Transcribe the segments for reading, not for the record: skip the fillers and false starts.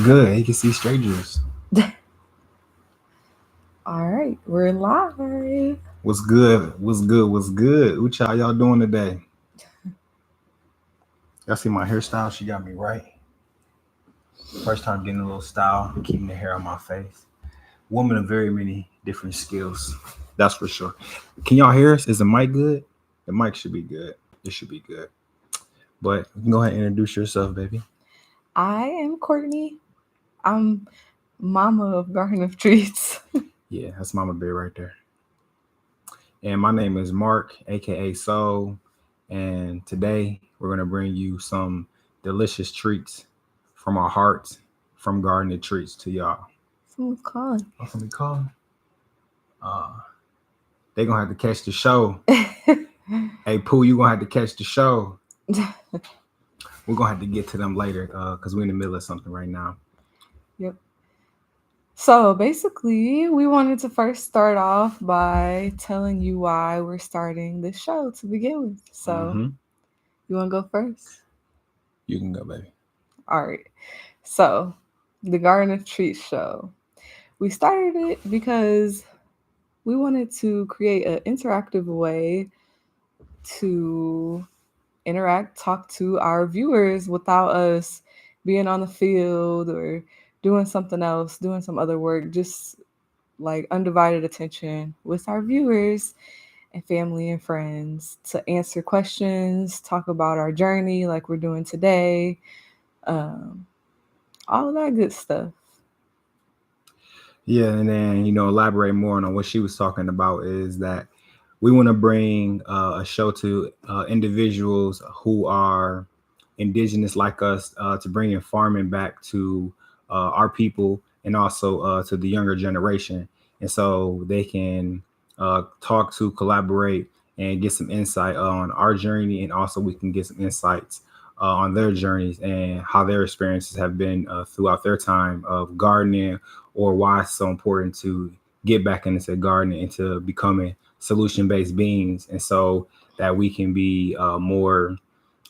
Good. You can see strangers. All right, we're live. What's good? What's good? What's good? What y'all doing today? Y'all see my hairstyle? She got me right. First time getting a little style, keeping the hair on my face. Woman of very many different skills. That's for sure. Can y'all hear us? Is the mic good? The mic should be good. It should be good. But you can go ahead and introduce yourself, baby. I am Courtney. I'm mama of Garden of Treatz. Yeah, that's Mama Bear right there. And my name is Mark, aka Soul. And today we're gonna bring you some delicious treats from our hearts from Garden of Treats to y'all. Someone's calling. That's what we call 'em. Uh, they gonna have to catch the show. Hey Pooh, you gonna have to catch the show. We're gonna have to get to them later, because we're in the middle of something right now. Yep. So basically, we wanted to first start off by telling you why we're starting this show to begin with. So Mm-hmm. you want to go first? You can go, baby. All right. So the Garden of Treatz Show. We started it because we wanted to create an interactive way to interact, talk to our viewers without us being on the field or doing something else, doing some other work, just like undivided attention with our viewers and family and friends to answer questions, talk about our journey like we're doing today, um, all of that good stuff. Yeah, and then elaborate more on what she was talking about is that we want to bring a show to individuals who are indigenous like us, to bring in farming back to our people and also to the younger generation, and so they can talk to, collaborate, and get some insight on our journey, and also we can get some insights on their journeys and how their experiences have been throughout their time of gardening, or why it's so important to get back into gardening, into becoming solution-based beings, and so that we can be more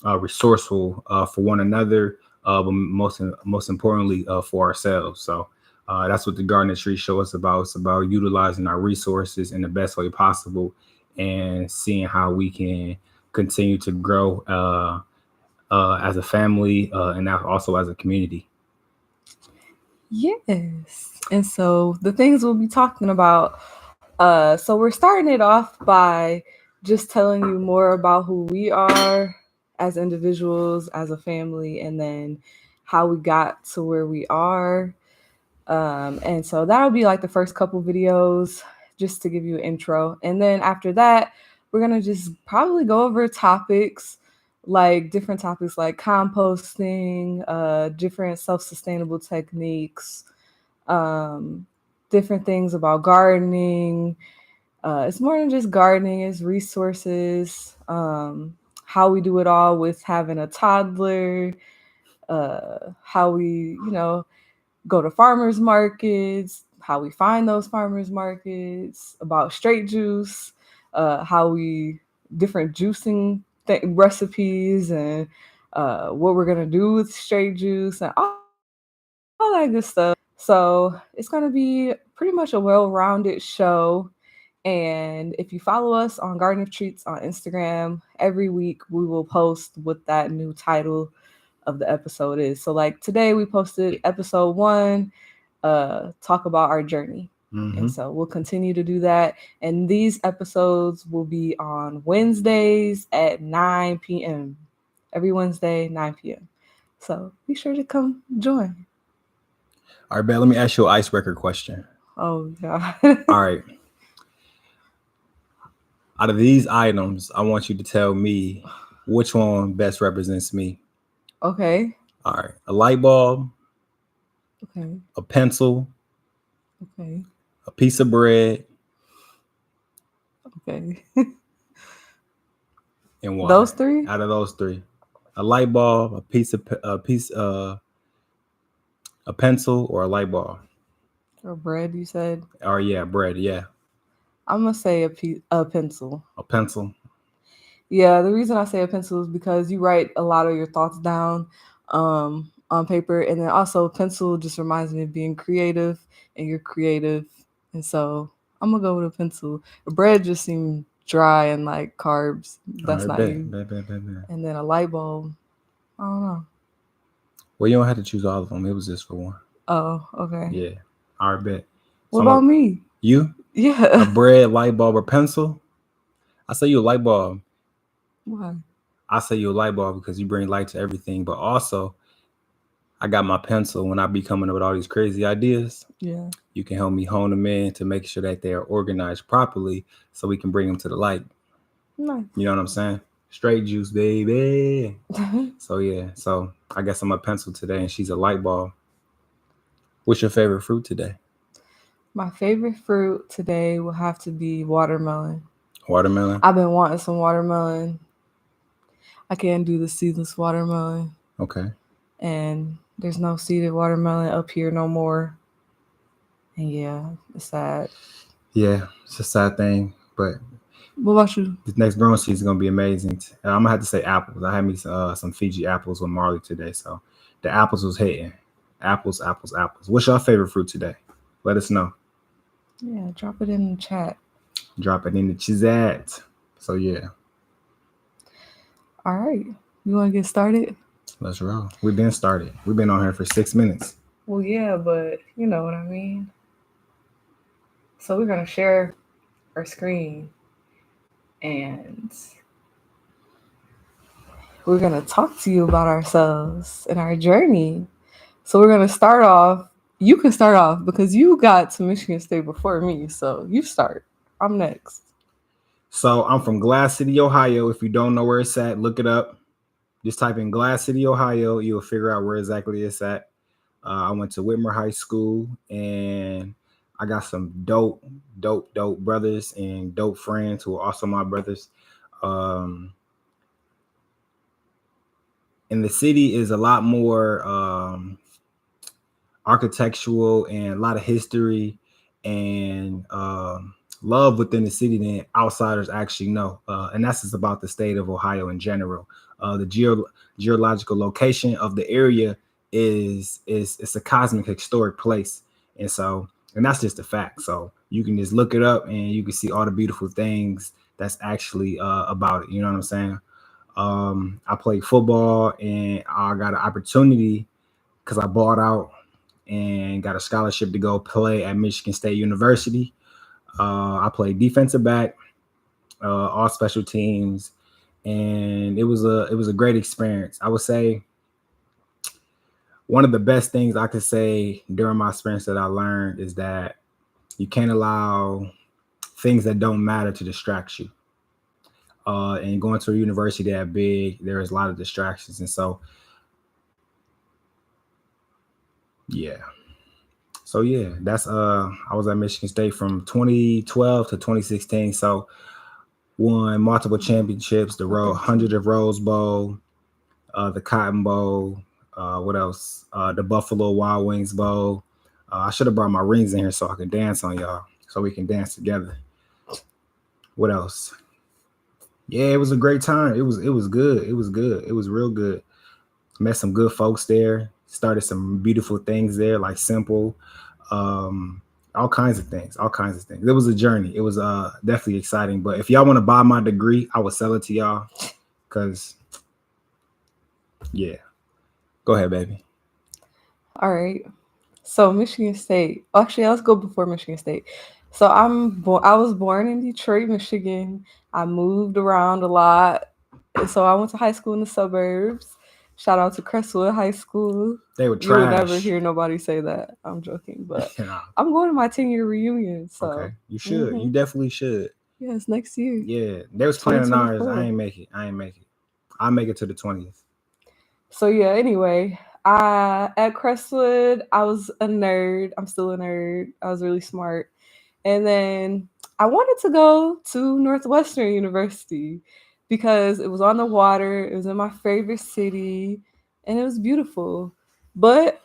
resourceful for one another, but most importantly for ourselves. So that's what the Garden of Treatz Show is about. It's about utilizing our resources in the best way possible and seeing how we can continue to grow as a family, and now also as a community. Yes. And so the things we'll be talking about. So we're starting it off by just telling you more about who we are as individuals, as a family, and then how we got to where we are. And so that'll be like the first couple videos just to give you an intro. And then after that, we're going to just probably go over topics like different topics like composting, different self sustainable techniques, um, different things about gardening. It's more than just gardening, it's resources, how we do it all with having a toddler, how we, go to farmers markets, how we find those farmers markets, about straight juice, how we different juicing recipes, and what we're gonna do with straight juice and all that good stuff. So it's gonna be pretty much a well-rounded show. And if you follow us on Garden of Treats on Instagram, every week we will post what that new title of the episode is. So like today we posted episode 1, talk about our journey. Mm-hmm. And so we'll continue to do that. And these episodes will be on Wednesdays at 9 p.m. Every Wednesday, 9 p.m. So be sure to come join. All right, Ben, let me ask you an icebreaker question. Oh, yeah. All right. Out of these items, I want you to tell me which one best represents me. Okay. All right. A light bulb, Okay. a pencil, Okay. a piece of bread, Okay. and water. Those three? Out of those three, a light bulb, a pencil, or a light bulb. Or bread, you said? Or yeah, bread. Yeah, I'm going to say a pencil. a pencil. Yeah, the reason I say a pencil is because you write a lot of your thoughts down on paper. And then also pencil just reminds me of being creative, and you're creative. And so I'm gonna go with a pencil. Bread just seemed dry and like carbs. All That's right, not bet, you. bet, bet, bet, bet. And then a light bulb. I don't know. Well, you don't have to choose all of them. It was just for one. Oh, okay. Yeah. All right, bet. What So I'm a, about me? you a Yeah. bread, light bulb, or pencil? I say you a light bulb. Why? I say you a light bulb because you bring light to everything. But also, I got my pencil when I be coming up with all these crazy ideas. Yeah. You can help me hone them in to make sure that they are organized properly so we can bring them to the light. Nice. You know what I'm saying? Straight juice, baby. So yeah, so I guess I'm a pencil today and she's a light bulb. What's your favorite fruit today? My favorite fruit today will have to be watermelon. Watermelon? I've been wanting some watermelon. I can't do the seedless watermelon, Okay. and there's no seeded watermelon up here no more. And yeah, it's sad. Yeah, it's a sad thing, but What about you? this next growing season is gonna be amazing. I'm gonna have to say apples. I had me some Fiji apples with Marley today, so the apples was hitting. Apples, apples, apples. What's your favorite fruit today? Let us know. Yeah, drop it in the chat. Drop it in the chat. So yeah, All right. You want to get started? let's roll. We've been started. We've been on here for 6 minutes. Well, yeah, but you know what I mean. So we're going to share our screen, and we're going to talk to you about ourselves and our journey. So we're going to start off. You can start off because you got to Michigan State before me. So you start. I'm next. So I'm from Glass City, Ohio. If you don't know where it's at, look it up. Just type in Glass City, Ohio. You'll figure out where exactly it's at. I went to Whitmer High School, and I got some dope brothers and dope friends who are also my brothers. Um, and the city is a lot more architectural and a lot of history and love within the city than outsiders actually know. And that's just about the state of Ohio in general. The geological location of the area is it's a cosmic historic place, and that's just a fact. So you can just look it up and you can see all the beautiful things that's actually about it. You know what I'm saying? I played football and I got an opportunity because I bought out and got a scholarship to go play at Michigan State University. I played defensive back, all special teams, and it was a great experience. I would say one of the best things I could say during my experience that I learned is that you can't allow things that don't matter to distract you. And going to a university that big, there is a lot of distractions, and so yeah. So yeah, that's I was at Michigan State from 2012 to 2016. So won multiple championships, the 100 of Rose Bowl, the Cotton Bowl, what else? The Buffalo Wild Wings Bowl. I should have brought my rings in here so I could dance on y'all, so we can dance together. What else? Yeah, it was a great time. It was good. It was good. It was real good. Met some good folks there. Started some beautiful things there, like Simple. Um, all kinds of things. All kinds of things. It was a journey. It was definitely exciting. But if y'all want to buy my degree, I would sell it to y'all. Cause yeah. Go ahead, baby. All right. So Michigan State. Actually, let's go before Michigan State. So I was born in Detroit, Michigan. I moved around a lot. So I went to high school in the suburbs. Shout out to Crestwood High School. They were You will never trash. hear nobody say that. I'm joking, but Nah. I'm going to my 10-year reunion. So Okay. You should. You definitely should. Yes, next year. Yeah. They was planning ours. 2024. I ain't make it. I'll make it to the 20th. So yeah, anyway, at Crestwood, I was a nerd. I'm still a nerd. I was really smart. And then I wanted to go to Northwestern University because it was on the water, it was in my favorite city, and it was beautiful. But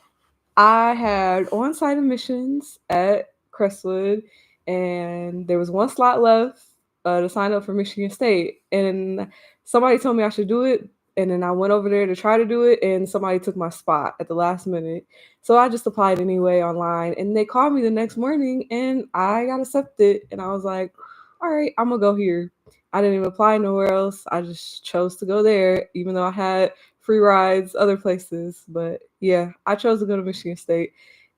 I had on-site admissions at Crestwood, and there was one slot left to sign up for Michigan State. And somebody told me I should do it And then I went over there to try to do it, and somebody took my spot at the last minute. So I just applied anyway online, and they called me the next morning, and I got accepted. And I was like, all right, I'm gonna go here. I didn't even apply nowhere else. I just chose to go there, even though I had free rides other places. But yeah, I chose to go to Michigan State,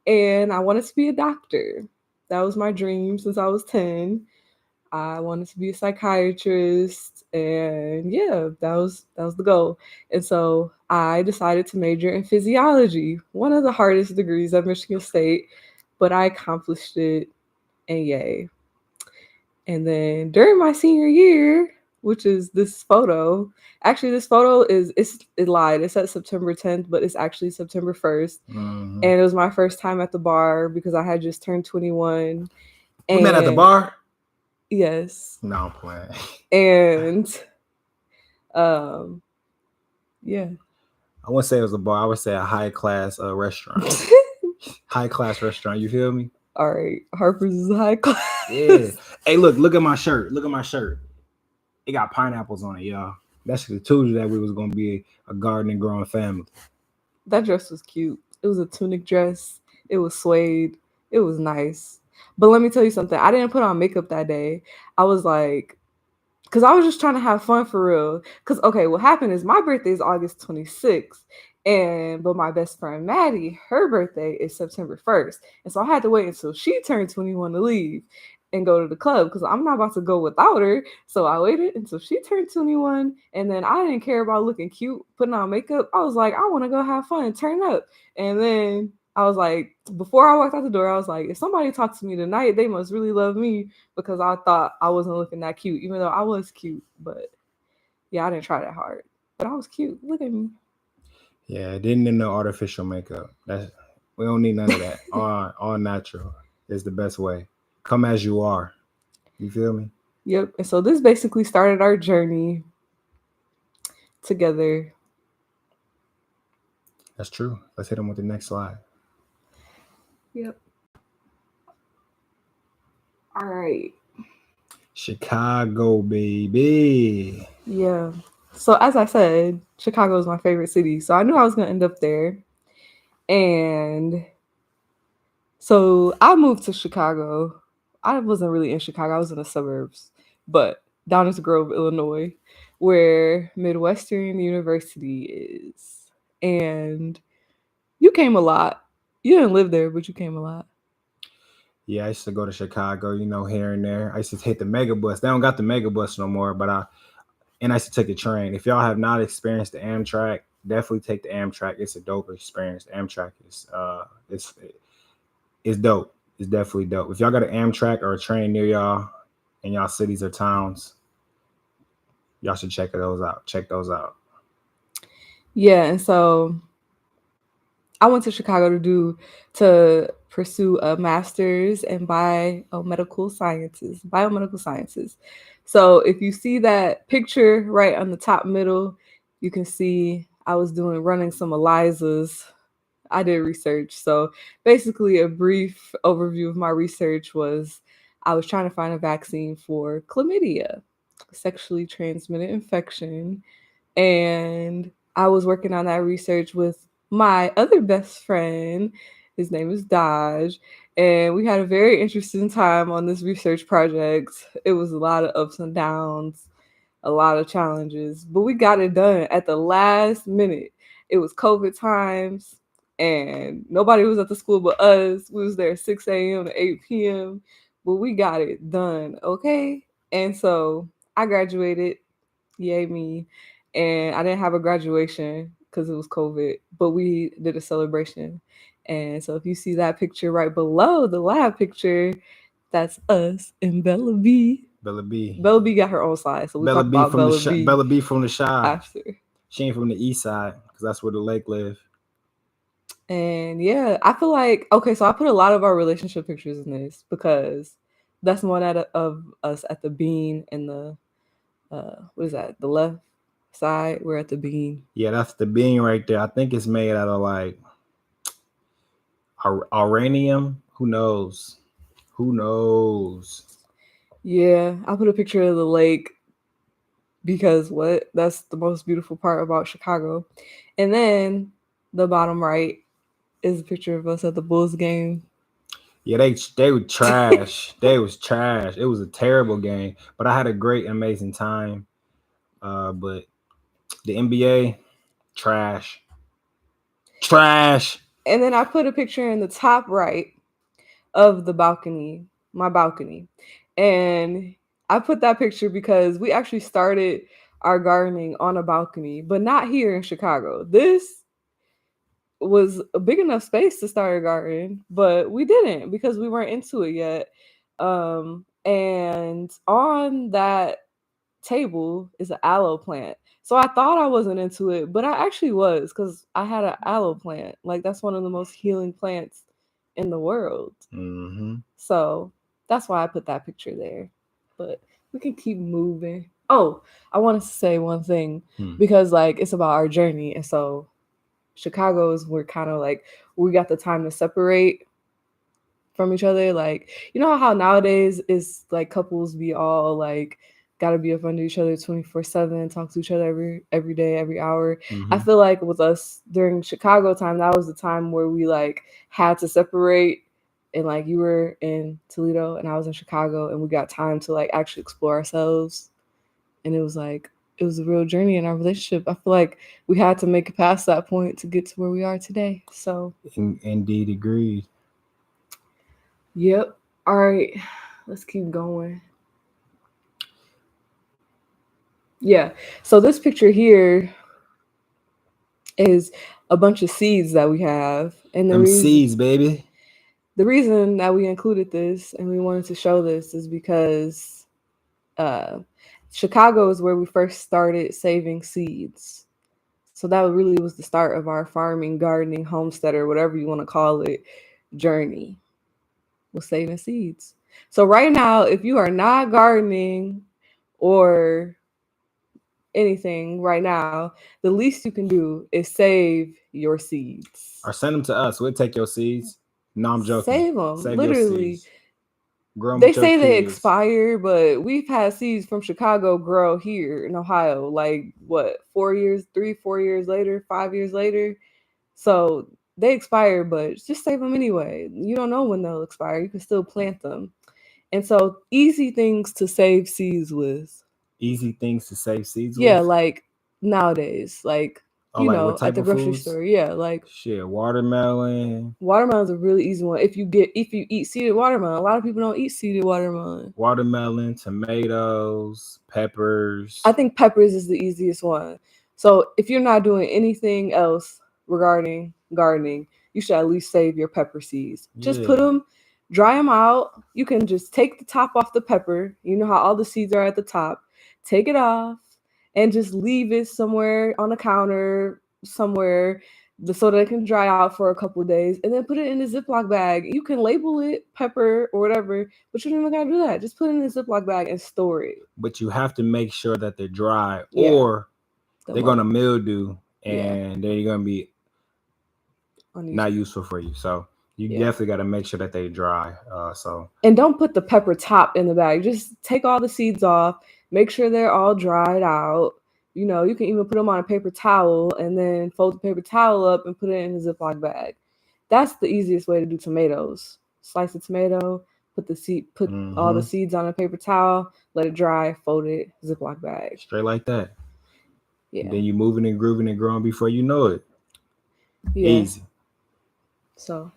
and I wanted to be a doctor. That was my dream since I was 10. I wanted to be a psychiatrist, and yeah, that was the goal. And so I decided to major in physiology, one of the hardest degrees at Michigan State, but I accomplished it, and yay. And then during my senior year, which is this photo, actually this photo it lied. It said September 10th, but it's actually September 1st. Mm-hmm. And it was my first time at the bar because I had just turned 21. We met at the And bar? yes. No, I'm playing. And um yeah. I wouldn't say it was a bar. I would say a high class restaurant. High class restaurant. You feel me? All right. Harper's is high class. Yeah. Hey, look at my shirt. Look at my shirt. It got pineapples on it, y'all. That should have told you that we was gonna be a garden and growing family. That dress was cute. It was a tunic dress. It was suede. It was nice. But let me tell you something. I didn't put on makeup that day. I was like, because I was just trying to have fun for real. Because, okay, what happened is my birthday is August 26th. But my best friend Maddie, her birthday is September 1st. And so I had to wait until she turned 21 to leave and go to the club because I'm not about to go without her. So I waited until she turned 21. And then I didn't care about looking cute, putting on makeup. I was like, I want to go have fun, turn up. And then I was like, before I walked out the door, I was like, if somebody talks to me tonight, they must really love me because I thought I wasn't looking that cute, even though I was cute. But yeah, I didn't try that hard. But I was cute. Look at me. Yeah, it didn't need no artificial makeup. We don't need none of that. All natural is the best way. Come as you are. You feel me? Yep. And so this basically started our journey together. That's true. Let's hit them with the next slide. Yep. All right. Chicago, baby. Yeah. So as I said, Chicago is my favorite city. So I knew I was going to end up there. And so I moved to Chicago. I wasn't really in Chicago. I was in the suburbs, but down in Grove, Illinois, where Midwestern University is. And you came a lot. You didn't live there, but you came a lot. Yeah, I used to go to Chicago, here and there. I used to hit the mega bus. They don't got the mega bus no more, but I used to take the train. If y'all have not experienced the Amtrak, definitely take the Amtrak. It's a dope experience. The Amtrak is it's dope. It's definitely dope. If y'all got an Amtrak or a train near y'all in y'all cities or towns, y'all should check those out. Check those out. Yeah, and so I went to Chicago to pursue a master's in biomedical sciences. So if you see that picture right on the top middle, you can see I was running some ELISAs. I did research. So basically a brief overview of my research was I was trying to find a vaccine for chlamydia, sexually transmitted infection. And I was working on that research with my other best friend. His name is Dodge. And we had a very interesting time on this research project. It was a lot of ups and downs, a lot of challenges, but we got it done at the last minute. It was COVID times and nobody was at the school but us. We was there 6 a.m. to 8 p.m., but we got it done, okay? And so I graduated, yay me. And I didn't have a graduation because it was COVID, but we did a celebration. And so if you see that picture right below the lab picture, that's us and Bella B. Bella B. Bella B got her own side, so we Bella talk B about from Bella the B Bella B from the Shy. after. She ain't from the east side because that's where the lake live. And yeah, I feel like okay, so I put a lot of our relationship pictures in this because that's one of us at the bean and the what is that? The left side. We're at the bean. Yeah, that's the bean right there. I think it's made out of like uranium. Who knows? Who knows? Yeah, I put a picture of the lake. because what? That's the most beautiful part about Chicago. And then the bottom right is a picture of us at the Bulls game. Yeah, they were trash. They was trash. It was a terrible game, but I had a great, amazing time. But the NBA, trash, trash. And then I put a picture in the top right of the balcony, my balcony. And I put that picture because we actually started our gardening on a balcony, but not here in Chicago. This was a big enough space to start a garden, but we didn't because we weren't into it yet. And on that table is an aloe plant. So I thought I wasn't into it, but I actually was because I had an aloe plant. Like that's one of the most healing plants in the world. Mm-hmm. So that's why I put that picture there. But we can keep moving. Oh, I wanted to say one thing because like it's about our journey. And so Chicago's we're kind of like we got the time to separate from each other. Like, you know how nowadays is like couples be all like gotta be up under each other 24/7, talk to each other every day, every hour. I feel like with us during Chicago time, that was the time where we like had to separate and like you were in Toledo and I was in Chicago and we got time to like actually explore ourselves. And it was a real journey in our relationship. I feel like we had to make it past that point to get to where we are today. So Indeed, agreed. yep. All right. Let's keep going. Yeah. So this picture here is a bunch of seeds that we have. And Them seeds, baby. the reason that we included this and we wanted to show this is because uh, Chicago is where we first started saving seeds. So that really was the start of our farming, gardening, homesteader, whatever you want to call it, journey, was saving seeds. So right now, if you are not gardening or anything right now, the least you can do is save your seeds. Or send them to us. We'll take your seeds. No, I'm joking. Save them. Save Literally. your seeds. Grow them They with your say they kids. expire, but we've had seeds from Chicago grow here in Ohio, like what, 4 years, 3, 4 years later, 5 years later. So they expire, but just save them anyway. You don't know when they'll expire. You can still plant them. And so easy things to save seeds with. Easy things to save seeds Yeah, with. like nowadays, like Oh, you like know, what at type the of grocery foods? store. Yeah, like Shit, watermelon. watermelon's a really easy one. If you eat seeded watermelon, a lot of people don't eat seeded watermelon. Watermelon, tomatoes, peppers. I think peppers is the easiest one. So if you're not doing anything else regarding gardening, you should at least save your pepper seeds. Just put Yeah. them, dry them out. You can just take the top off the pepper. You know how all the seeds are at the top. Take it off and just leave it somewhere on the counter, somewhere so that it can dry out for a couple of days, and then put it in a Ziploc bag. You can label it pepper or whatever, but you don't even gotta do that. Just put it in a Ziploc bag and store it. But you have to make sure that they're dry, Yeah. or they're gonna mildew, Yeah. and they're gonna be Unusable. not useful for you. So you definitely got to make sure that they dry. And don't put the pepper top in the bag. Just take all the seeds off. Make sure they're all dried out. You know, you can even put them on a paper towel and then fold the paper towel up and put it in a Ziploc bag. That's the easiest way to do tomatoes. Slice a tomato, put all the seeds on a paper towel, let it dry, fold it, Ziploc bag. Straight like that. Yeah. And then you moving and grooving and growing before you know it. Yeah. Easy. So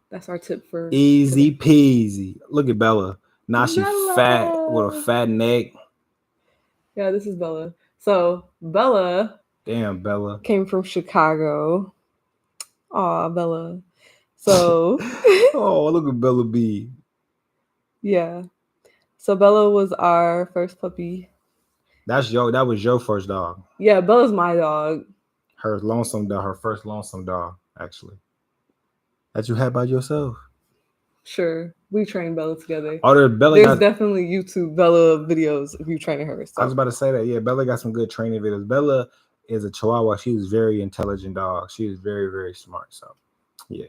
that's our tip for easy peasy. Look at Bella. Now she's Bella. fat with a fat neck. Yeah, this is Bella. So Bella. Damn, Bella. Came from Chicago. Aw, Bella. So oh, look at Bella B. Yeah. So Bella was our first puppy. That was your first dog. Yeah, Bella's my dog. Her lonesome dog, her first lonesome dog, actually. That you had by yourself. Sure. We trained Bella together. Oh, there's definitely YouTube Bella videos of you training her. So. I was about to say that. Yeah, Bella got some good training videos. Bella is a Chihuahua. She was very intelligent dog. She was very, very smart. So, yeah.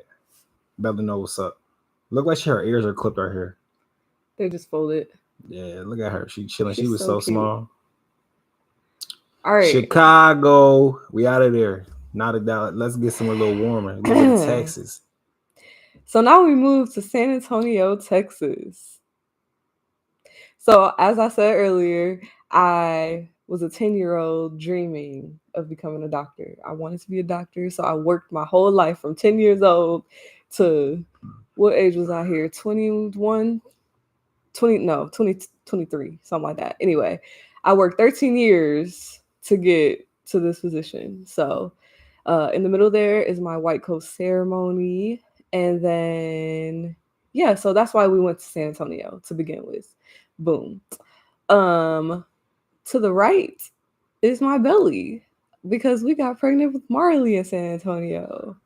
Bella knows what's up. Look like her ears are clipped right here. They just folded. Yeah, look at her. She chilling. She was so small. All right. Chicago, we out of there. Not a doubt. Let's get somewhere a little warmer. A little bit of Texas. So now we move to San Antonio, Texas. So as I said earlier, I was a 10-year-old dreaming of becoming a doctor. I wanted to be a doctor, so I worked my whole life from 10 years old to what age was I here? 21, 20, no, 20, 23, something like that. Anyway, I worked 13 years to get to this position. So in the middle there is my white coat ceremony. And then, yeah, so that's why we went to San Antonio to begin with. Boom. To the right is my belly because we got pregnant with Marley in San Antonio.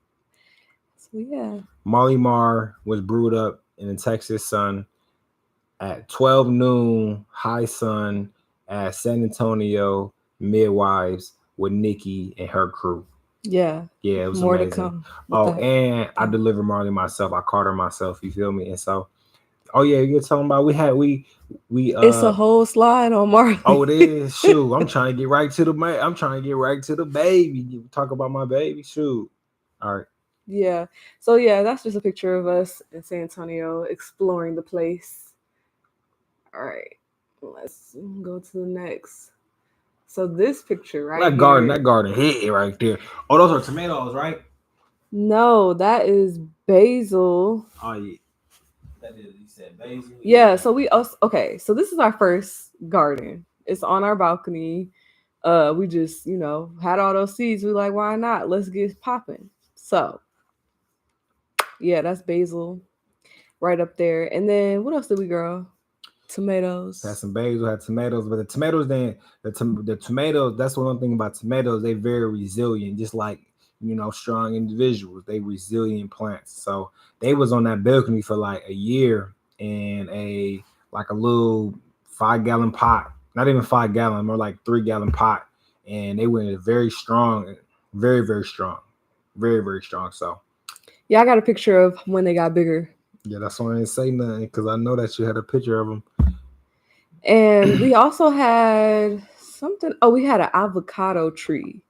So, yeah. Marley Marr was brewed up in the Texas sun at 12 noon, high sun at San Antonio Midwives with Nikki and her crew. Yeah. Yeah, it was more amazing. to come. Oh, and I delivered Marley myself. I caught her myself. You feel me? And so, oh yeah, you're talking about we it's a whole slide on Marley. Oh, it is. Shoot, I'm trying to get right to the baby. You talk about my baby. Shoot. All right. Yeah. So yeah, that's just a picture of us in San Antonio exploring the place. All right. Let's go to the next. So this picture right that here. That garden hit it right there. Oh, those are tomatoes, right? No, that is basil. Oh yeah. That is, you said basil. Yeah, so we also okay, so this is our first garden. It's on our balcony. We just, had all those seeds. We like, why not? Let's get popping. So yeah, that's basil right up there. And then what else did we grow? Tomatoes. Had some basil, had tomatoes, but the tomatoes the tomatoes, that's one thing about tomatoes, they very resilient, just like strong individuals. They resilient plants. So they was on that balcony for like a year in a little 5-gallon pot. Not even 5-gallon, more like 3-gallon pot. And they went very strong, very, very strong. Very, very strong. So yeah, I got a picture of when they got bigger. Yeah, that's why I didn't say nothing, because I know that you had a picture of them. And we also had something. Oh, we had an avocado tree.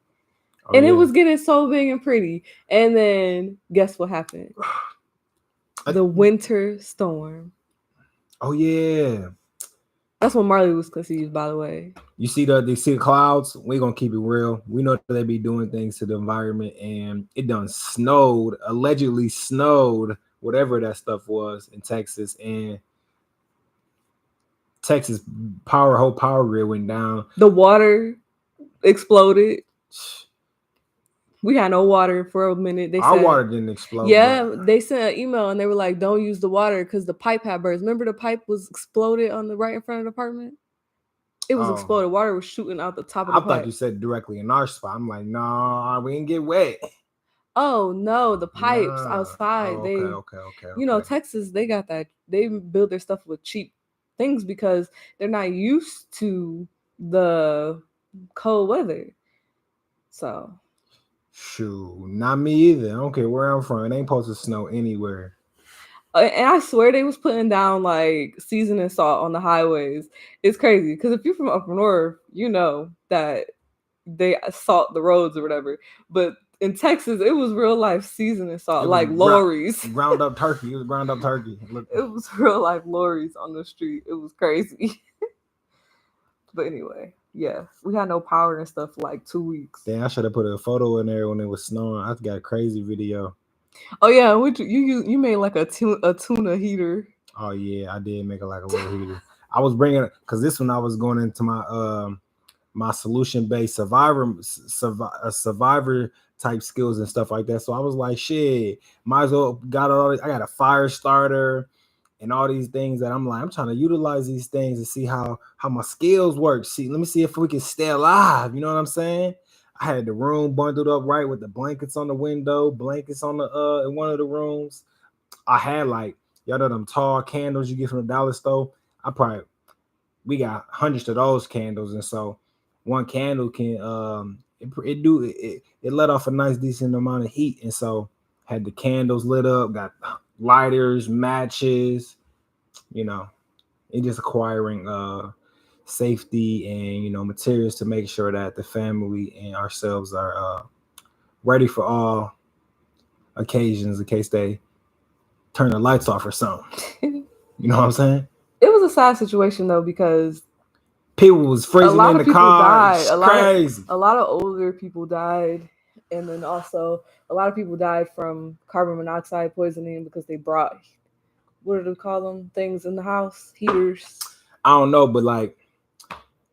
Oh, and it was getting so big and pretty. And then guess what happened? The winter storm. Oh yeah. That's when Marley was conceived, by the way. You see the clouds? We're gonna keep it real. We know they be doing things to the environment, and it done snowed, allegedly snowed, whatever that stuff was in Texas, and Texas whole power grid went down. The water exploded. We had no water for a minute. Our water didn't explode. Yeah, they sent an email and they were like, "Don't use the water because the pipe had burst." Remember, the pipe was exploded on the right in front of the apartment. It was exploded. Water was shooting out the top of the pipe. I thought you said directly in our spot. I'm like, nah, we didn't get wet. Oh no, the pipes outside. Okay. Texas, they got that. They build their stuff with cheap things because they're not used to the cold weather. So. Shoot, not me either. I don't care where I'm from. It ain't supposed to snow anywhere. And I swear they was putting down like seasoning salt on the highways. It's crazy because if you're from up north, you know that they salt the roads or whatever. But in Texas, it was real life seasoning salt, like lorries. Ground up turkey. It was ground up turkey. It was real life lorries on the street. It was crazy. But anyway, yeah, we had no power and stuff for like 2 weeks. Damn, I should have put a photo in there when it was snowing. I got a crazy video. Oh yeah, you made like a tuna heater. Oh yeah, I did make it like a little heater. I was bringing it because this one I was going into my my solution-based survivor type skills and stuff like that. So I was like, shit, might as well got all this. I got a fire starter and all these things that I'm like, I'm trying to utilize these things and see how my skills work. Let me see if we can stay alive. You know what I'm saying? I had the room bundled up right with the blankets on the window, blankets on the in one of the rooms. I had like, y'all know them tall candles you get from the dollar store. We got hundreds of those candles, and so one candle can it let off a nice decent amount of heat, and so had the candles lit up, got lighters, matches, it just acquiring safety and materials to make sure that the family and ourselves are ready for all occasions in case they turn the lights off or something. You know what I'm saying? It was a sad situation though, because people was freezing in the car. Died. Crazy. A lot of older people died, and then also a lot of people died from carbon monoxide poisoning because they brought, what do they call them, things in the house, heaters. I don't know, but like,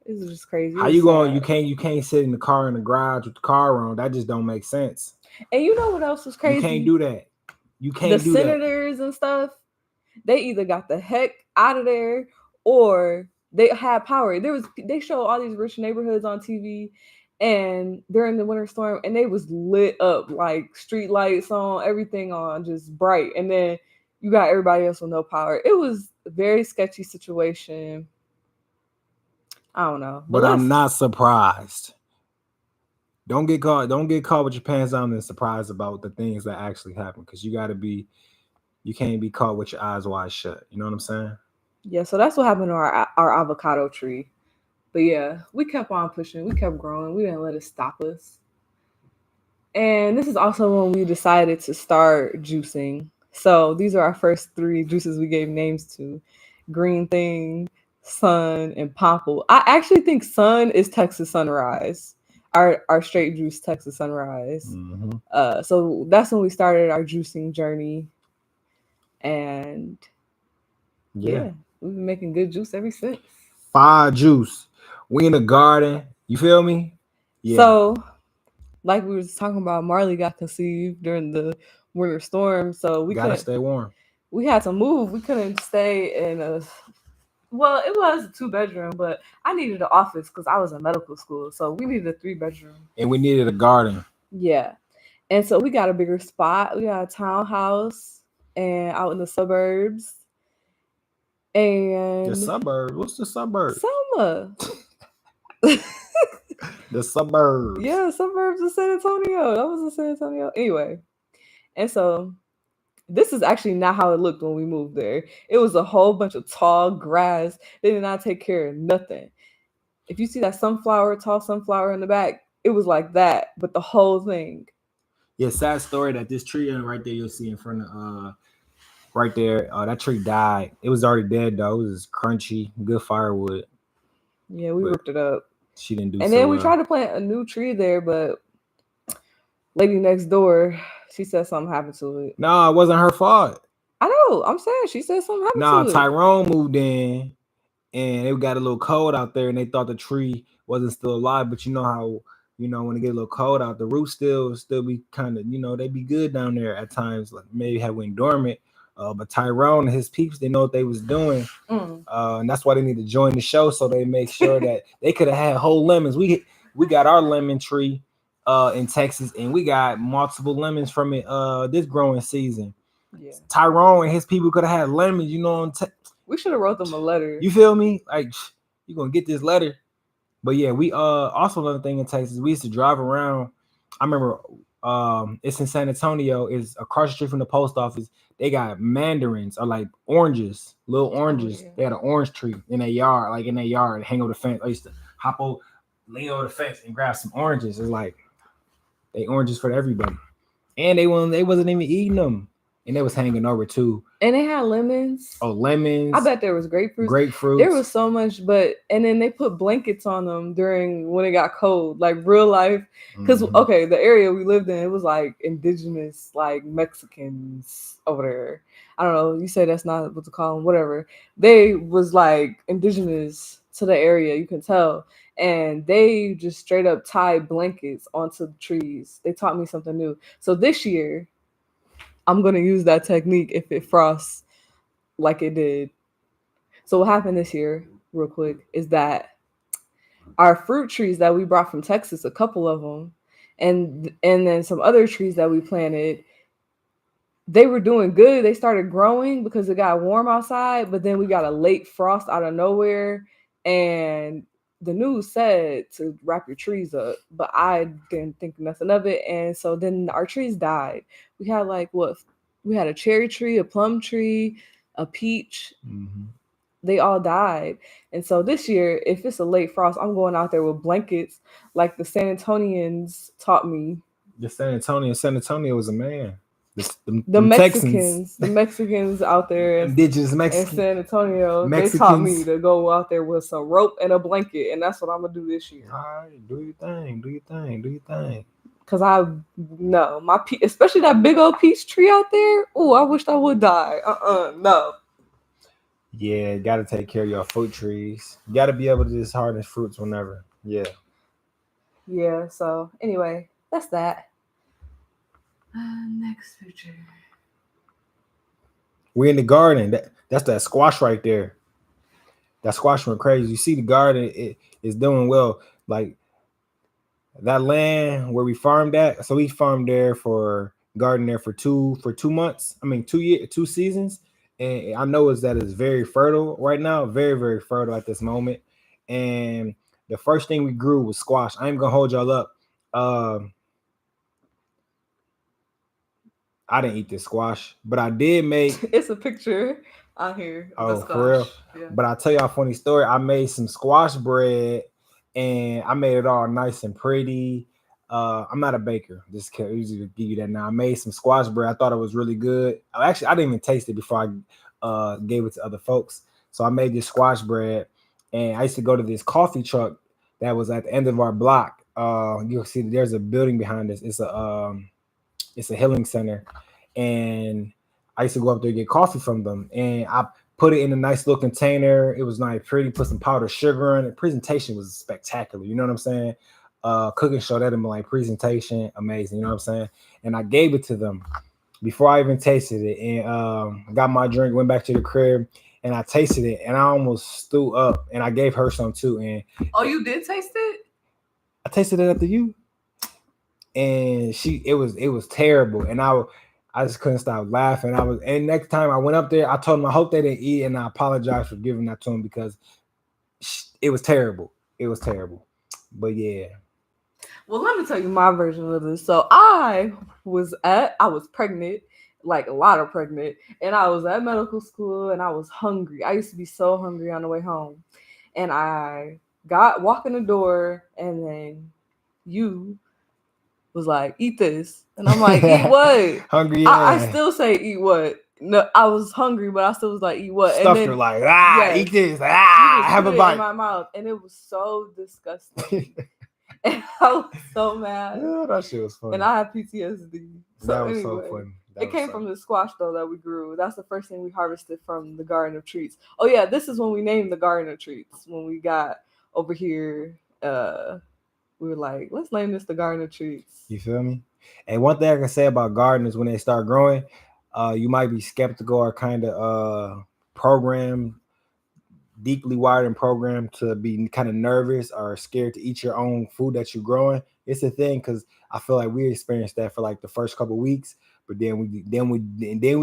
this is just crazy. How you going? You can't sit in the car in the garage with the car on. That just don't make sense. And you know what else was crazy? You can't do that. You can't the do that. The senators and stuff, they either got the heck out of there or they had power. They show all these rich neighborhoods on TV, and during the winter storm, and they was lit up, like street lights on, everything on, just bright. And then you got everybody else with no power. It was a very sketchy situation. I don't know, but I'm not surprised. Don't get caught with your pants down and surprised about the things that actually happen, because you can't be caught with your eyes wide shut. You know what I'm saying? Yeah, so that's what happened to our avocado tree. But yeah, we kept on pushing. We kept growing. We didn't let it stop us. And this is also when we decided to start juicing. So these are our first 3 juices we gave names to: Green Thing, Sun, and Pomple. I actually think Sun is Texas Sunrise. Our straight juice Texas Sunrise. Mm-hmm. So that's when we started our juicing journey. And yeah, we've been making good juice ever since. Fire juice. We in the garden. You feel me? Yeah. So, like we were talking about, Marley got conceived during the winter storm. So we gotta stay warm. We had to move. We couldn't stay in a... Well, it was a 2-bedroom, but I needed an office because I was in medical school. So we needed a 3-bedroom. And we needed a garden. Yeah. And so we got a bigger spot. We got a townhouse and out in the suburbs. And the suburbs? What's the suburbs? Selma. The suburbs. Yeah, suburbs of San Antonio. That was in San Antonio. Anyway. And so this is actually not how it looked when we moved there. It was a whole bunch of tall grass. They did not take care of nothing. If you see that tall sunflower in the back, it was like that, but the whole thing. Yeah, sad story that this tree right there you'll see in front of right there, that tree died. It was already dead though. It was crunchy, good firewood. Yeah, we ripped it up. She didn't do. And then we tried to plant a new tree there, but lady next door, she said something happened to it. No, it wasn't her fault. I know. I'm saying she said something happened to it. No, Tyrone moved in, and it got a little cold out there, and they thought the tree wasn't still alive. But you know how when it get a little cold out, the roots still be kind of they be good down there at times. Like maybe have went dormant. But Tyrone and his peeps, they know what they was doing, and that's why they need to join the show so they make sure that they could have had whole lemons. We got our lemon tree in Texas, and we got multiple lemons from it this growing season. Yeah. Tyrone and his people could have had lemons, we should have wrote them a letter. You feel me? Like, you gonna get this letter. But yeah, we also another thing in Texas, we used to drive around. I remember it's in San Antonio, is across the street from the post office. They got mandarins, or like oranges, little oranges. Oh, yeah. They had an orange tree in their yard, hang over the fence. I used to hop over, lean over the fence and grab some oranges. It's like they oranges for everybody. And they wasn't even eating them. And they was hanging over too. And they had lemons. Oh, lemons. I bet there was grapefruit. There was so much, and then they put blankets on them when it got cold, like real life. Because okay, the area we lived in, it was like indigenous, like Mexicans over there. I don't know. You say that's not what to call them, whatever. They was like indigenous to the area, you can tell. And they just straight up tied blankets onto the trees. They taught me something new. So this year, I'm going to use that technique if it frosts like it did. So what happened this year, real quick, is that our fruit trees that we brought from Texas, a couple of them, and then some other trees that we planted, they were doing good. They started growing because it got warm outside, but then we got a late frost out of nowhere, and the news said to wrap your trees up, but I didn't think nothing of it. And so then our trees died. We had we had a cherry tree, a plum tree, a peach. Mm-hmm. they all died. And so this year, if it's a late frost, I'm going out there with blankets like the San Antonians taught me. The San Antonio was a man. The Them Texans, Mexicans out there indigenous in Mexican San Antonio, they taught me Mexicans. to go out there with some rope and a blanket, and that's what I'm gonna do this year. All right, do your thing, do your thing, do your thing. Cause I know my especially that big old peach tree out there. Oh, I wished I would die. No. Yeah, got to take care of your fruit trees. You got to be able to just harvest fruits whenever. Yeah. Yeah. So anyway, that's that. Next picture. We're in the garden. That's that squash right there. That squash went crazy. You see the garden, it is doing well. Like that land where we farmed at. So we farmed there for garden there for 2 months. I mean 2 years, 2 seasons. And I know is that it's very fertile right now, very, very fertile at this moment. And the first thing we grew was squash. I ain't gonna hold y'all up. I didn't eat this squash, but I did make. It's a picture out here. Oh, for real? Yeah. But I'll tell y'all a funny story. I made some squash bread, and I made it all nice and pretty. I'm not a baker. Just can usually give you that now. I made some squash bread. I thought it was really good. Actually, I didn't even taste it before I gave it to other folks. So I made this squash bread, and I used to go to this coffee truck that was at the end of our block. You'll see there's a building behind us. It's a healing center, and I used to go up there and get coffee from them, and I put it in a nice little container. It was nice, pretty. Put some powdered sugar in it. Presentation was spectacular. You know what I'm saying? Cooking show that in my presentation, amazing. You know what I'm saying? And I gave it to them before I even tasted it, and got my drink. Went back to the crib, and I tasted it, and I almost threw up. And I gave her some too. And you did taste it? I tasted it after you. And it was terrible, and I just couldn't stop laughing. And next time I went up there, I told them I hope they didn't eat, and I apologized for giving that to them because it was terrible. It was terrible. But yeah. Well, let me tell you my version of this. So I was pregnant, like a lot of pregnant, and I was at medical school, and I was hungry. I used to be so hungry on the way home, and I walk in the door, and then you was like, eat this. And I'm like, eat what? Hungry. Yeah. I still say eat what? No, I was hungry, but I still was like, eat what? Stuff, and then you're like, yes, eat this. Have a bite in my mouth. And it was so disgusting. And I was so mad. Yeah, that shit was funny. And I have PTSD. So that was so funny. It came from the squash though that we grew. That's the first thing we harvested from the Garden of Treatz. Oh yeah, this is when we named the Garden of Treatz. When we got over here, we were like, let's name this the Garden of Treatz. You feel me? And one thing I can say about gardeners when they start growing, you might be skeptical or kind of programmed, deeply wired and programmed to be kind of nervous or scared to eat your own food that you're growing. It's a thing because I feel like we experienced that for like the first couple of weeks, but then we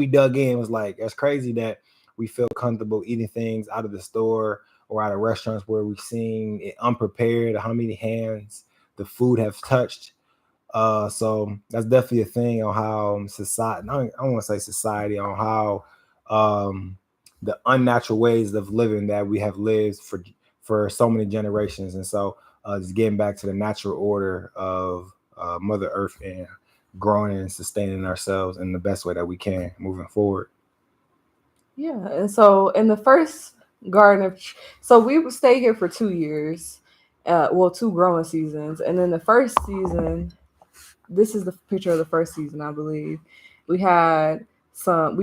dug in. It was like it's crazy that we feel comfortable eating things out of the store or out of restaurants where we've seen it unprepared, how many hands the food have touched. So that's definitely a thing on how society, I don't want to say society, on how the unnatural ways of living that we have lived for so many generations. And so just getting back to the natural order of Mother Earth and growing and sustaining ourselves in the best way that we can moving forward. Yeah. And so in the first Garden so we would stay here for 2 years, 2 growing seasons, and then the first season, this is the picture of the first season, I believe. We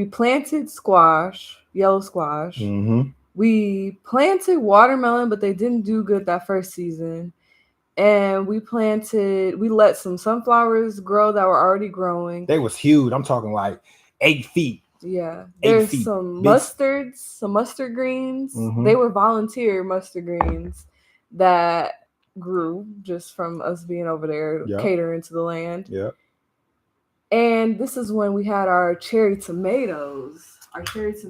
planted squash, yellow squash. Mm-hmm. We planted watermelon, but they didn't do good that first season. And we let some sunflowers grow that were already growing. They was huge. I'm talking like 8 feet. Yeah, there's some mustards, some mustard greens. Mm-hmm. They were volunteer mustard greens that grew just from us being over there catering to the land. Yeah. And this is when we had our cherry tomatoes. This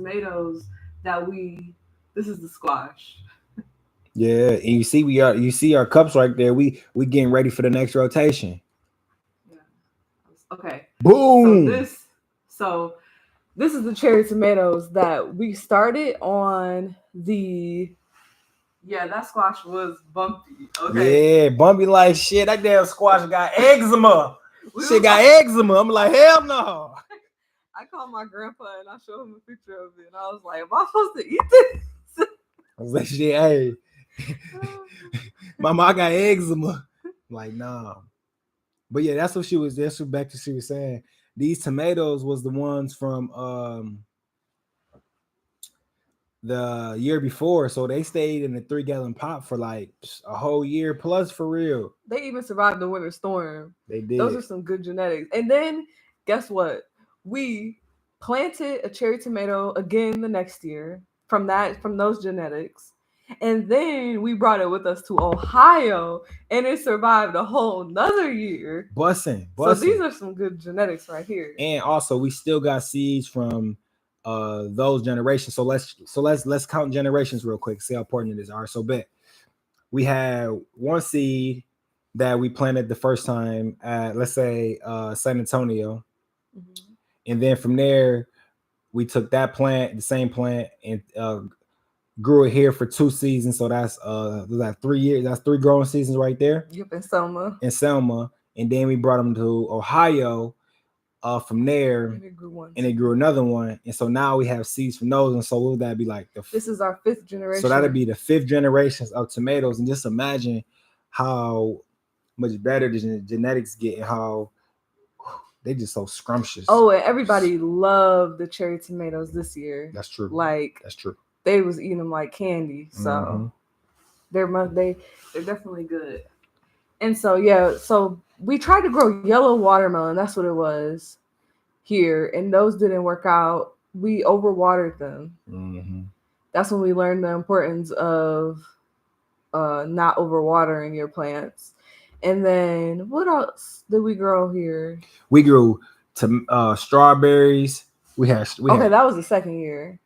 is the squash. Yeah, and you see our cups right there. We getting ready for the next rotation. Yeah. Okay. Boom. So This is the cherry tomatoes that we started on the. Yeah, that squash was bumpy. Okay. Yeah, bumpy like shit. That damn squash got eczema. Shit got eczema. I'm like, hell no. I called my grandpa and I showed him a picture of it, and I was like, "Am I supposed to eat this?" I was like, shit, hey, mama, I got eczema. I'm like, nah. But yeah, that's what she was. That's what back to she was saying. These tomatoes was the ones from the year before, so they stayed in the 3-gallon pot for like a whole year plus for real. They even survived the winter storm. They did. Those are some good genetics. And then guess what? We planted a cherry tomato again the next year from those genetics. And then we brought it with us to Ohio and it survived a whole nother year. Bussin'. So these are some good genetics right here. And also we still got seeds from those generations. So let's count generations real quick, see how important it is. All right, so bet we had one seed that we planted the first time at, let's say, San Antonio. Mm-hmm. And then from there, we took that plant, the same plant, and grew it here for 2 seasons. So that's 3 years. That's 3 growing seasons right there. Yep, in Selma. And then we brought them to Ohio. From there, and it grew another one. And so now we have seeds from those. And so what would that be like? This is our 5th generation. So that'd be the 5th generations of tomatoes. And just imagine how much better the genetics get and how they just so scrumptious. Oh, and everybody loved the cherry tomatoes this year. That's true. That's true. They was eating them like candy. So they're definitely good. And so yeah, so we tried to grow yellow watermelon. That's what it was here, and those didn't work out. We overwatered them. Mm-hmm. That's when we learned the importance of not overwatering your plants. And then what else did we grow here? We grew strawberries. We had that was the second year.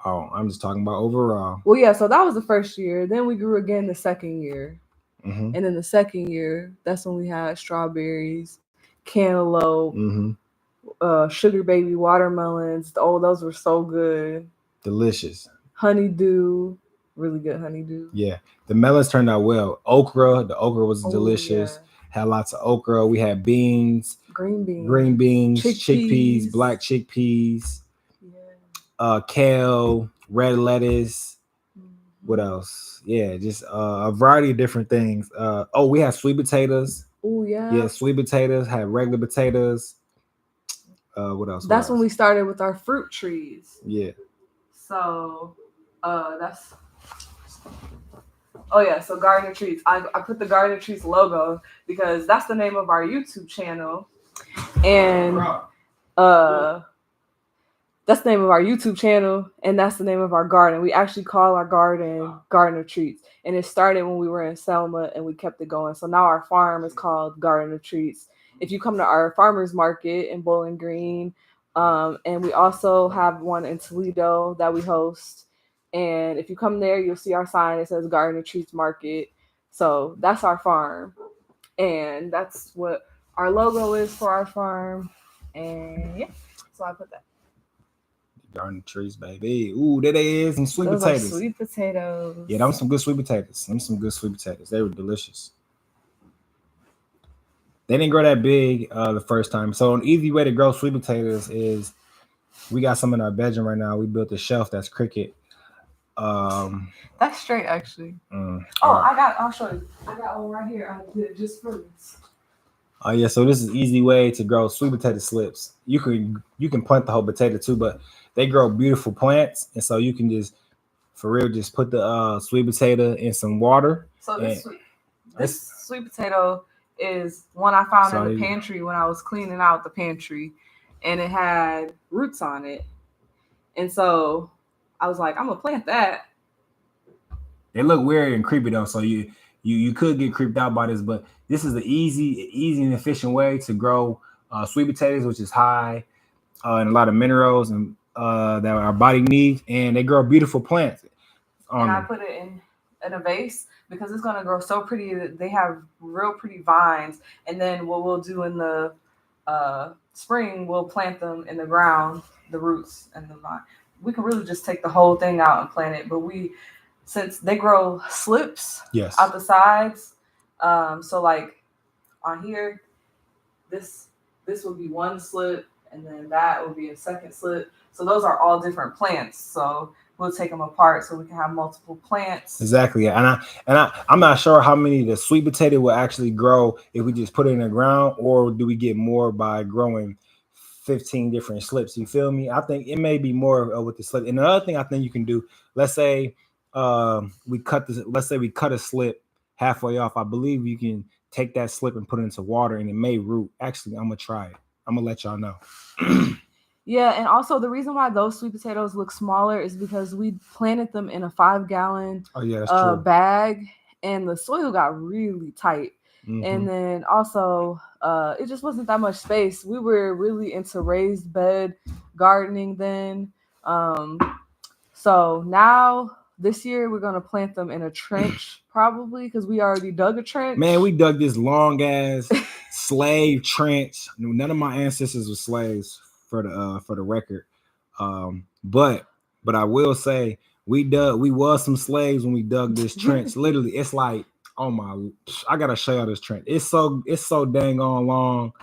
Oh, I'm just talking about overall. Well, yeah, so that was the first year. Then we grew again the second year. Mm-hmm. And in the second year, that's when we had strawberries, cantaloupe, sugar baby watermelons. Oh, those were so good. Delicious. Honeydew, really good honeydew. Yeah, the melons turned out well. The okra was delicious. Yeah. Had lots of okra. We had beans, green beans, chickpeas, black chickpeas, kale, red lettuce. What else? Yeah, just a variety of different things. We had sweet potatoes. Oh yeah. Yeah, sweet potatoes. Had regular potatoes. What else? That's when we started with our fruit trees. Yeah. So, that's. Oh yeah, so Garden of Treatz. I put the Garden of Treatz logo because that's the name of our YouTube channel, and that's the name of our YouTube channel, and that's the name of our garden. We actually call our garden Garden of Treatz, and it started when we were in Selma, and we kept it going. So now our farm is called Garden of Treatz. If you come to our farmers market in Bowling Green, and we also have one in Toledo that we host, and if you come there, you'll see our sign. It says Garden of Treatz Market. So that's our farm, and that's what our logo is for our farm. And yeah, so I put that. Garden of Treatz, baby. Ooh, there they is. And sweet potatoes. Sweet potatoes. Yeah, them some good sweet potatoes. They were delicious. They didn't grow that big the first time. So an easy way to grow sweet potatoes is we got some in our bedroom right now. We built a shelf that's cricket. That's straight actually. I'll show you. I got one right here. I did just for this. Oh yeah, so this is an easy way to grow sweet potato slips. You can plant the whole potato too, but they grow beautiful plants, and so you can just put the sweet potato in some water. So this sweet potato is one I found in the pantry when I was cleaning out the pantry, and it had roots on it, and so I was like, I'm gonna plant that. They look weird and creepy though, so you could get creeped out by this, but this is the easy and efficient way to grow sweet potatoes, which is high in a lot of minerals and that our body needs, and they grow beautiful plants. And I put it in a vase because it's gonna grow so pretty. They have real pretty vines, and then what we'll do in the spring, we'll plant them in the ground, the roots and the vine. We can really just take the whole thing out and plant it, but since they grow slips Yes. out the sides, so like on here, this this would be one slip, and then that would be a second slip. So those are all different plants. So we'll take them apart so we can have multiple plants. Exactly. I'm not sure how many the sweet potato will actually grow if we just put it in the ground, or do we get more by growing 15 different slips? You feel me? I think it may be more with the slip. And another thing I think you can do, let's say let's say we cut a slip halfway off. I believe you can take that slip and put it into water and it may root. Actually, I'm gonna try it. I'm gonna let y'all know. Yeah, and also the reason why those sweet potatoes look smaller is because we planted them in a 5-gallon bag, and the soil got really tight. Mm-hmm. And then also, it just wasn't that much space. We were really into raised bed gardening then. So now this year we're gonna plant them in a trench, probably because we already dug a trench. Man, we dug this long ass slave trench. None of my ancestors were slaves, for the record. But I will say we was some slaves when we dug this trench. Literally, it's like, I gotta show y'all this trench. It's so dang on long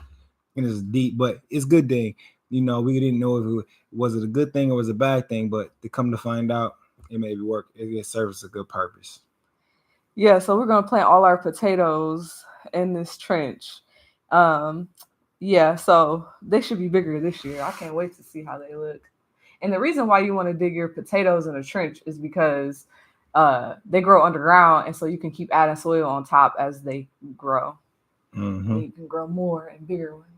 and it's deep, but it's good thing. You know, we didn't know if it was a good thing or was a bad thing, but to come to find out, it maybe work. It serves a good purpose. Yeah, so we're gonna plant all our potatoes in this trench. Yeah, so they should be bigger this year. I can't wait to see how they look. And the reason why you want to dig your potatoes in a trench is because they grow underground, and so you can keep adding soil on top as they grow. Mm-hmm. And you can grow more and bigger ones.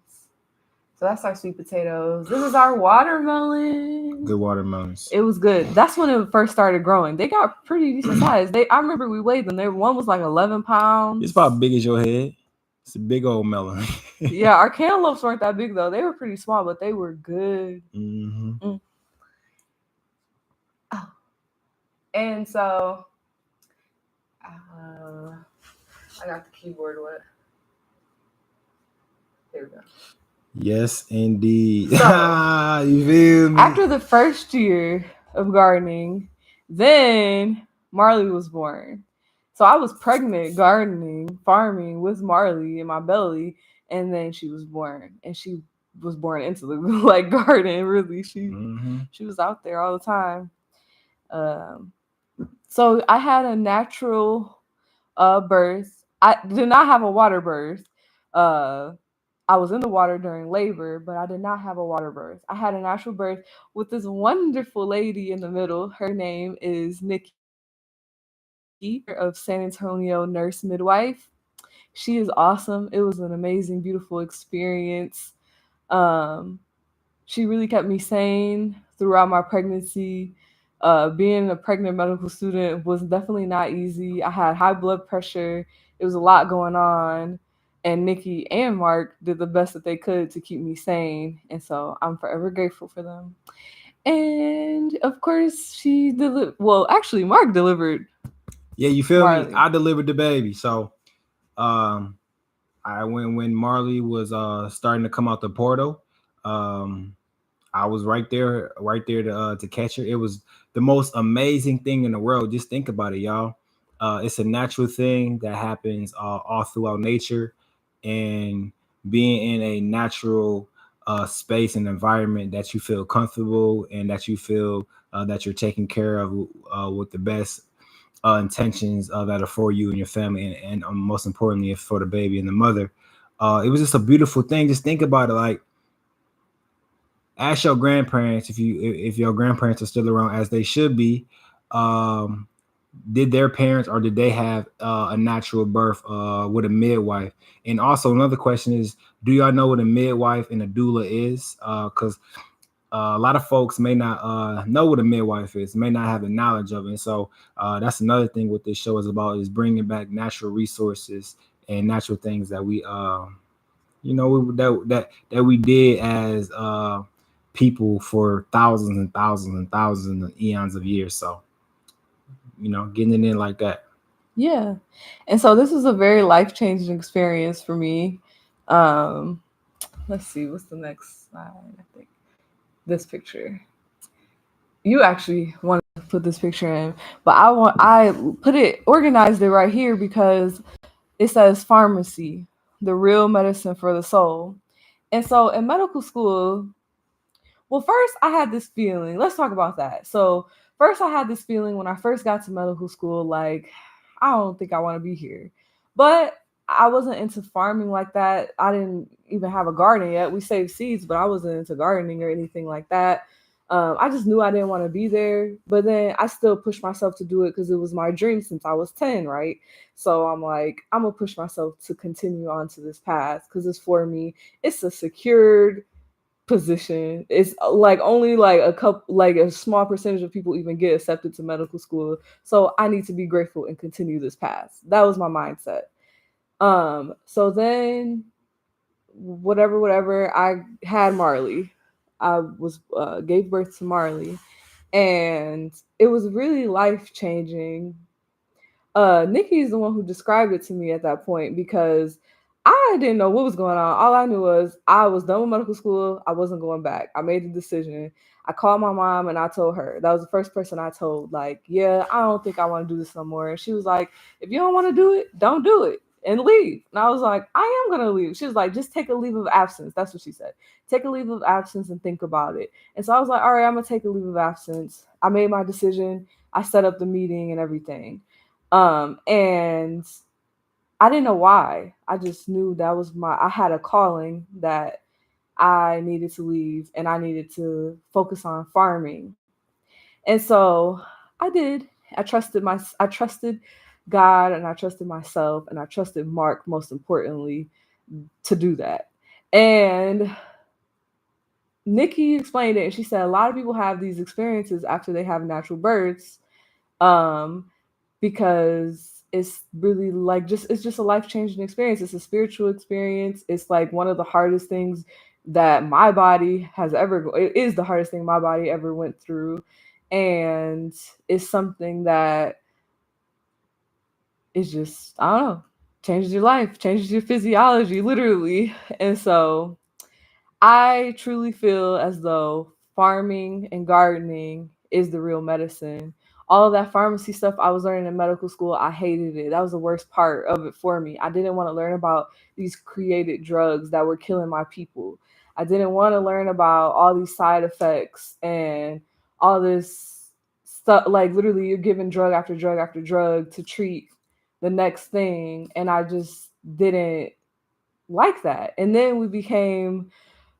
So that's our sweet potatoes. This is our watermelon. Good watermelons. It was good. That's when it first started growing. They got pretty decent size. I remember we weighed them. One was like 11 pounds. It's about big as your head. It's a big old melon. Yeah, our cantaloupes weren't that big though. They were pretty small, but they were good. Mm-hmm. Mm. Oh. And so, I got the keyboard wet. There we go. Yes, indeed. So, you feel me? After the first year of gardening, then Marley was born. So I was pregnant, gardening, farming with Marley in my belly, and then she was born. And she was born into the garden. Really, she was out there all the time. So I had a natural birth. I did not have a water birth. I was in the water during labor, but I did not have a water birth. I had a natural birth with this wonderful lady in the middle. Her name is Nikki of San Antonio Nurse Midwife. She is awesome. It was an amazing, beautiful experience. She really kept me sane throughout my pregnancy. Being a pregnant medical student was definitely not easy. I had high blood pressure. It was a lot going on. And Nikki and Mark did the best that they could to keep me sane. And so I'm forever grateful for them. And of course, she delivered. Well, actually, Mark delivered. Yeah, you feel Marley. Me? I delivered the baby. So when Marley was starting to come out the portal, I was right there to catch her. It was the most amazing thing in the world. Just think about it, y'all. It's a natural thing that happens all throughout nature, and being in a natural space and environment that you feel comfortable and that you feel that you're taken care of with the best intentions that are for you and your family, and most importantly, for the baby and the mother. It was just a beautiful thing. Just think about it. Like, ask your grandparents if your grandparents are still around, as they should be. Did their parents, or did they have a natural birth with a midwife? And also another question is, do y'all know what a midwife and a doula is? Because a lot of folks may not know what a midwife is, may not have the knowledge of it. And so that's another thing what this show is about, is bringing back natural resources and natural things that we, that we did as people for thousands and thousands and thousands of eons of years. So, getting it in like that. Yeah. And so this was a very life-changing experience for me. let's see, what's the next slide? I think this picture. You actually want to put this picture in, but I organized it right here because it says pharmacy, the real medicine for the soul. And so in medical school, well, first I had this feeling. Let's talk about that. So first I had this feeling when I first got to medical school, like I don't think I want to be here. But I wasn't into farming like that. I didn't even have a garden yet. We saved seeds, but I wasn't into gardening or anything like that. I just knew I didn't want to be there, but then I still pushed myself to do it because it was my dream since I was 10, right? So I'm like, I'm gonna push myself to continue on to this path because it's for me. It's a secured position. It's like only like a couple, like a small percentage of people even get accepted to medical school. So I need to be grateful and continue this path. That was my mindset. So then whatever, I had Marley. I was gave birth to Marley, and it was really life changing. Nikki is the one who described it to me at that point because I didn't know what was going on. All I knew was I was done with medical school. I wasn't going back. I made the decision. I called my mom and I told her. That was the first person I told, like, yeah, I don't think I want to do this no more. And she was like, if you don't want to do it, don't do it and leave. And I was like, I am going to leave. She was like, just take a leave of absence. That's what she said. Take a leave of absence and think about it. And so I was like, all right, I'm going to take a leave of absence. I made my decision. I set up the meeting and everything. And I didn't know why. I just knew that was I had a calling that I needed to leave and I needed to focus on farming. And so I did. I trusted God and I trusted myself and I trusted Mark most importantly to do that. And Nikki explained it and she said a lot of people have these experiences after they have natural births. Because it's really like it's just a life-changing experience. It's a spiritual experience. It's like one of the hardest things that my body has ever it is the hardest thing my body ever went through, and it's something that is just, I don't know, changes your life, changes your physiology literally. And so I truly feel as though farming and gardening is the real medicine. All of that pharmacy stuff I was learning in medical school, I hated it. That was the worst part of it for me. I didn't want to learn about these created drugs that were killing my people. I didn't want to learn about all these side effects and all this stuff. Like literally, you're giving drug after drug after drug to treat the next thing. And I just didn't like that. And then we became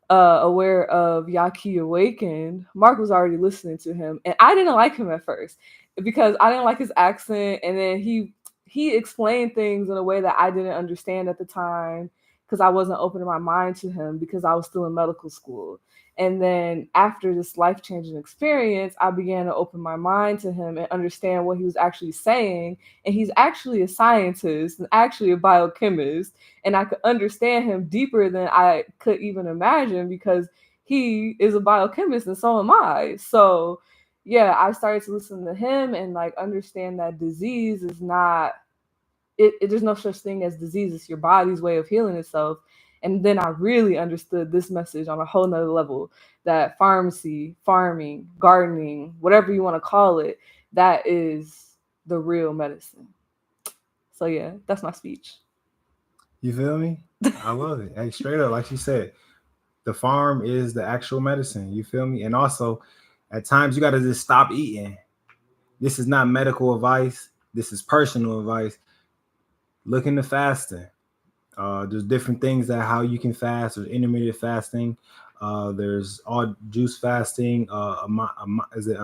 aware of Yaki Awakened. Mark was already listening to him, and I didn't like him at first because I didn't like his accent, and then he explained things in a way that I didn't understand at the time because I wasn't opening my mind to him because I was still in medical school. And then after this life-changing experience, I began to open my mind to him and understand what he was actually saying. And he's actually a scientist and actually a biochemist. And I could understand him deeper than I could even imagine because he is a biochemist and so am I. So yeah, I started to listen to him and like understand that disease is not there's no such thing as disease. It's your body's way of healing itself. And then I really understood this message on a whole nother level, that pharmacy, farming, gardening, whatever you want to call it, that is the real medicine. So yeah, that's my speech. You feel me? I love it. Hey, straight up, like you said, the farm is the actual medicine. You feel me? And also, at times you got to just stop eating. This is not medical advice. This is personal advice. Look into fasting. There's different things that how you can fast. There's intermittent fasting. There's all juice fasting. Is it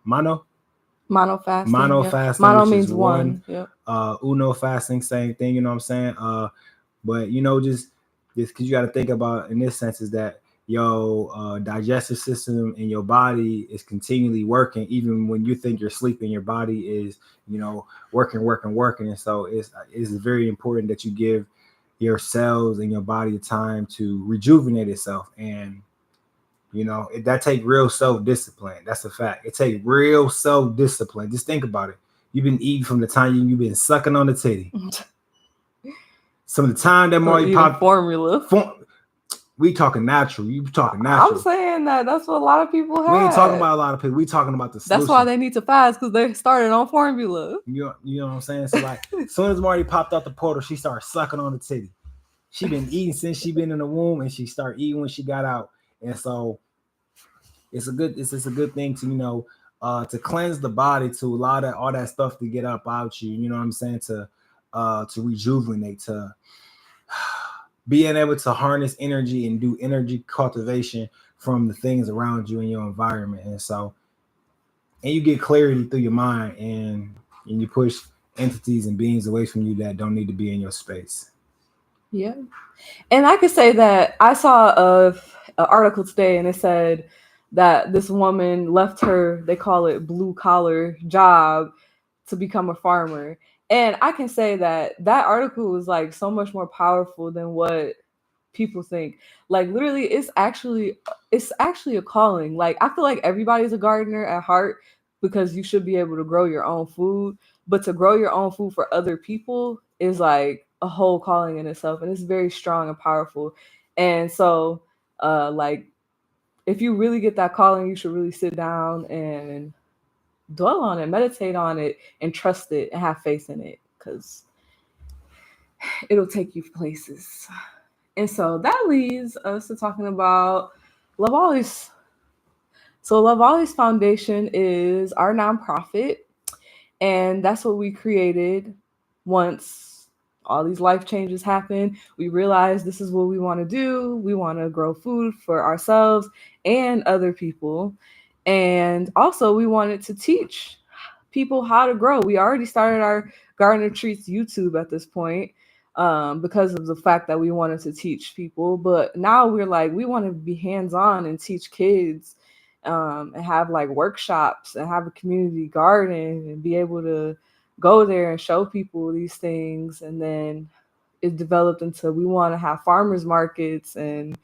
mono? Mono fasting. Mono yeah. fasting, Mono which means is one. Yep. Uno fasting, same thing. You know what I'm saying? But you know, just because you got to think about in this sense is that your digestive system in your body is continually working, even when you think you're sleeping. Your body is, working, and so it's very important that you give your cells and your body time to rejuvenate itself. And that take real self-discipline. That's a fact. It take real self-discipline. Just think about it. You've been eating from the time you've been sucking on the titty. Some of the time that Marty popped formula. We talking natural. You talking I'm natural. saying that's what a lot of people We ain't talking had. about a lot of people. We talking about the That's why solution. they need to fast, because they started on formula. You know what I'm saying? So like, as soon as Marty popped out the portal, she started sucking on the titty. She been eating since she been in the womb, and she started eating when she got out. And so it's just a good thing to to cleanse the body, to allow that all that stuff to get up out you. You know what I'm saying? To rejuvenate, to being able to harness energy and do energy cultivation from the things around you in your environment. And so, and you get clarity through your mind, and you push entities and beings away from you that don't need to be in your space. Yeah. And I could say that I saw an article today, and it said that this woman left her, they call it blue collar job, to become a farmer. And I can say that that article was like so much more powerful than what people think. Like literally it's actually a calling. Like I feel like everybody's a gardener at heart, because you should be able to grow your own food, but to grow your own food for other people is like a whole calling in itself, and it's very strong and powerful. And so like if you really get that calling, you should really sit down and dwell on it, meditate on it, and trust it and have faith in it, because it'll take you places. And so that leads us to talking about Love Always. So Love Always Foundation is our nonprofit, and that's what we created once all these life changes happen. We realized this is what we want to do. We want to grow food for ourselves and other people. And also, we wanted to teach people how to grow. We already started our Garden of Treatz YouTube at this point, because of the fact that we wanted to teach people. But now we're like, we want to be hands on and teach kids, and have like workshops and have a community garden and be able to go there and show people these things. And then it developed into, we want to have farmers markets, and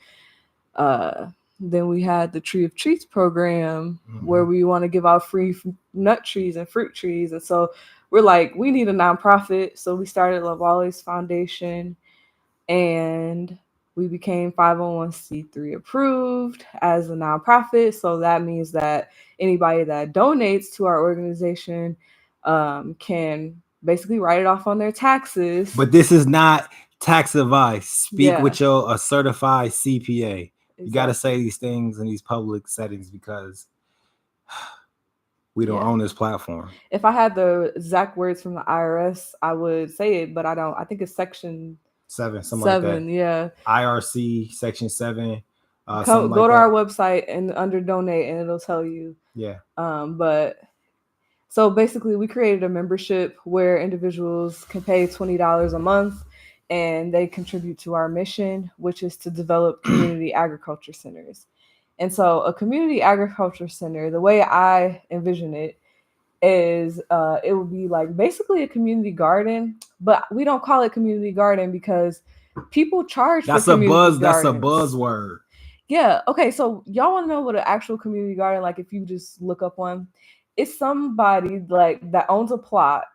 uh, then we had the Tree of Treats program, where Mm-hmm. we want to give out free nut trees and fruit trees. And so we're like, we need a nonprofit. So we started Love Always Foundation, and we became 501c3 approved as a nonprofit. So that means that anybody that donates to our organization can basically write it off on their taxes. But this is not tax advice. Speak Yeah, with your a certified CPA. You got to say exactly. these things in these public settings because we don't Yeah. own this platform. If I had the exact words from the IRS, I would say it, but I don't. I think it's section 7, something like that. 7. Yeah. IRC Section 7, something Go like to our that. website and under donate, and it'll tell you. Yeah. But so basically, we created a membership where individuals can pay $20 a month, and they contribute to our mission, which is to develop community agriculture centers. And so, a community agriculture center, the way I envision it, is it would be like basically a community garden, but we don't call it community garden because people charge for community That's a gardens. buzzword. Yeah. Okay. So y'all want to know what an actual community garden, like if you just look up one, it's somebody like that owns a plot,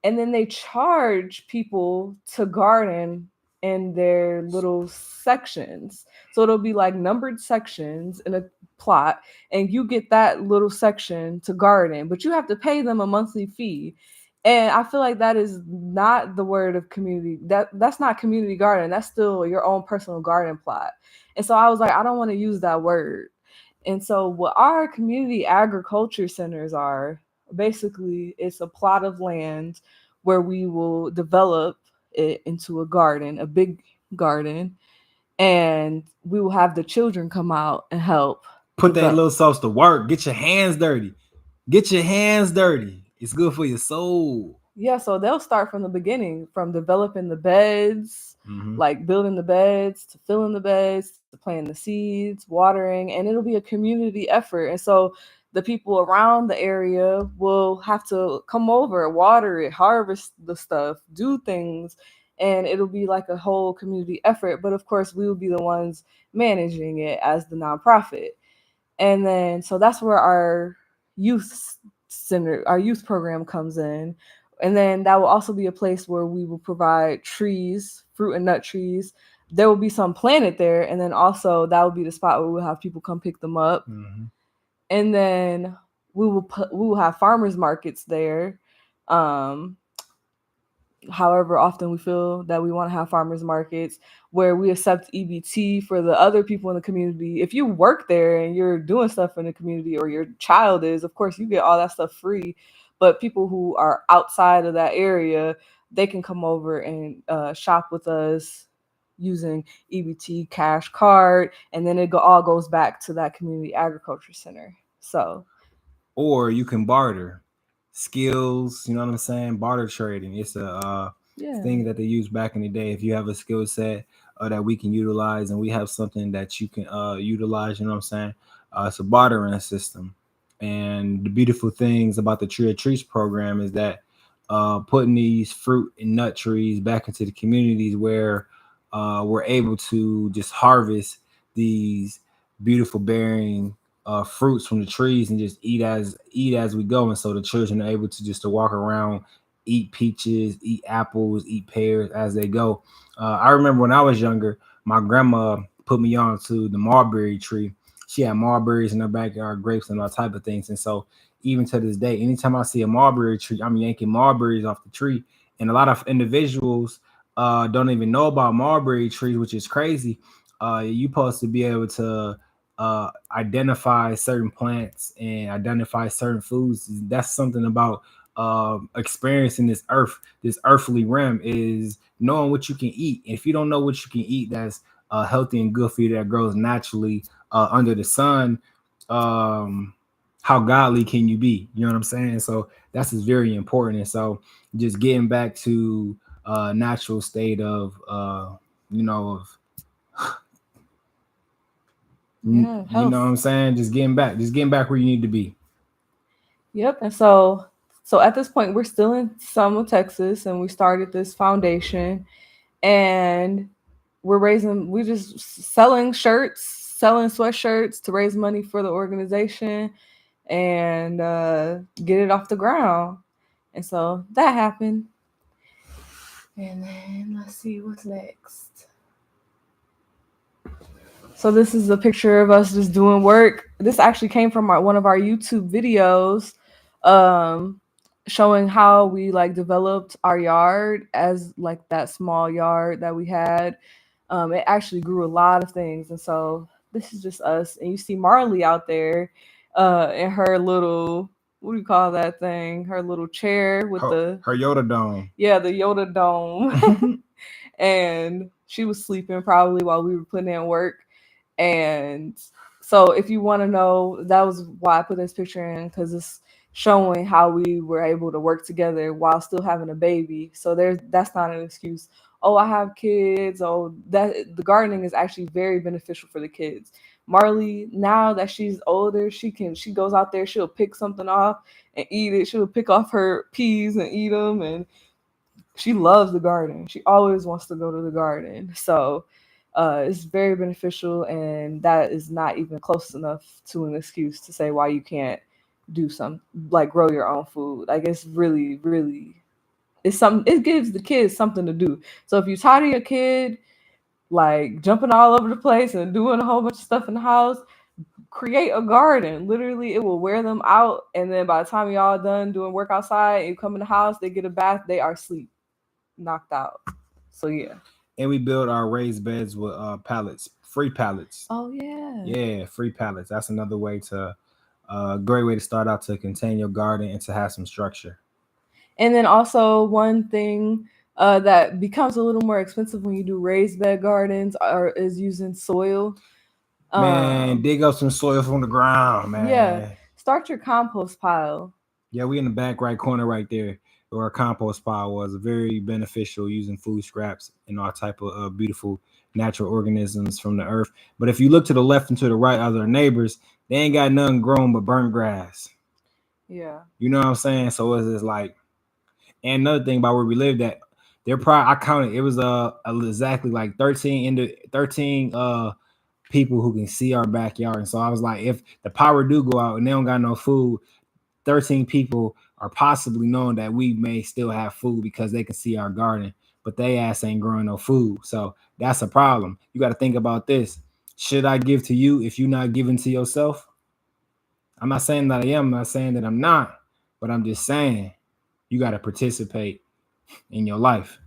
and then they charge people to garden in their little sections. So it'll be like numbered sections in a plot, and you get that little section to garden, but you have to pay them a monthly fee. And I feel like that is not the word of community. That's not community garden. That's still your own personal garden plot. And so I was like, I don't want to use that word. And so what our community agriculture centers are, basically it's a plot of land where we will develop it into a garden, a big garden, and we will have the children come out and help Put that develop. little sauce to work. Get your hands dirty. Get your hands dirty. It's good for your soul. Yeah, so they'll start from the beginning, from developing the beds, Mm-hmm. like building the beds, to filling the beds, to planting the seeds, watering, and it'll be a community effort. And so the people around the area will have to come over, water it, harvest the stuff, do things, and it'll be like a whole community effort. But of course, we will be the ones managing it as the nonprofit. And then so that's where our youth our youth program comes in. And then that will also be a place where we will provide trees, fruit and nut trees, there will be some planted there, and then also that will be the spot where we'll have people come pick them up. Mm-hmm. And then we will have farmers markets there. Um, However often we feel that we want to have farmers markets where we accept EBT for the other people in the community. If you work there and you're doing stuff in the community, or your child is, of course you get all that stuff free. But people who are outside of that area, they can come over and shop with us using EBT cash card, and then all goes back to that community agriculture center. So Or you can barter skills, you know what I'm saying? Barter trading. It's a yeah. thing that they used back in the day. If you have a skill set that we can utilize, and we have something that you can utilize, you know what I'm saying? It's a bartering system. And the beautiful things about the Tree of Trees program is that putting these fruit and nut trees back into the communities where we're able to just harvest these beautiful bearing fruits from the trees and just eat as we go. And so the children are able to just to walk around, eat peaches, eat apples, eat pears as they go. I remember when I was younger, my grandma put me on to the mulberry tree. She had mulberries in her backyard, grapes and all type of things. And so even to this day, anytime I see a mulberry tree, I'm yanking mulberries off the tree. And a lot of individuals don't even know about mulberry trees, which is crazy. You're supposed to be able to identify certain plants and identify certain foods. That's something about experiencing this earthly realm, is knowing what you can eat. If you don't know what you can eat, that's healthy and good for you, that grows naturally under the sun. How godly can you be? You know what I'm saying? So that's is very important. And so just getting back to natural state of you know of Yeah, you know what health. I'm saying? Just getting back where you need to be. Yep. And so at this point we're still in Selma, Texas, and we started this foundation, and we're just selling shirts, selling sweatshirts to raise money for the organization and get it off the ground. And so that happened. And then let's see what's next. So this is a picture of us just doing work. This actually came from one of our YouTube videos, um, showing how we like developed our yard as like that small yard that we had. It actually grew a lot of things, and so this is just us. And you see Marley out there, in her little, what do you call that thing? Her little chair with the, Her Yoda dome. yeah, the Yoda dome. And she was sleeping probably while we were putting in work. And so if you want to know, that was why I put this picture in, because it's showing how we were able to work together while still having a baby. So that's not an excuse. Oh, I have kids. Oh, that the gardening is actually very beneficial for the kids. Marley, now that she's older, she goes out there, she'll pick something off and eat it. She'll pick off her peas and eat them, and she loves the garden. She always wants to go to the garden. So it's very beneficial, and that is not even close enough to an excuse to say why you can't do some, like grow your own food. Like it's really, really, it's something. It gives the kids something to do. So if you're tired of your kid like jumping all over the place and doing a whole bunch of stuff in the house, create a garden. Literally, it will wear them out, and then by the time y'all done doing work outside and you come in the house, they get a bath, they are asleep, knocked out. So yeah. And we build our raised beds with pallets, free pallets. Oh yeah. Yeah, free pallets. That's another way to great way to start out to contain your garden and to have some structure. And then also one thing that becomes a little more expensive when you do raised bed gardens is using soil. Man, dig up some soil from the ground, Yeah, man. start your compost pile. Yeah, we in the back right corner right there where our compost pile was very beneficial, using food scraps and all type of beautiful natural organisms from the earth. But if you look to the left and to the right of our neighbors, they ain't got nothing grown but burnt grass. Yeah. You know what I'm saying? So it's just like, and another thing about where we lived at, they're probably, I counted, it was exactly like 13 people who can see our backyard. And so I was like, if the power do go out and they don't got no food, 13 people are possibly knowing that we may still have food because they can see our garden. but they ass ain't growing no food. So that's a problem. You got to think about this. Should I give to you if you're not giving to yourself? I'm not saying that I am. I'm not saying that I'm not, but I'm just saying you got to participate in your life.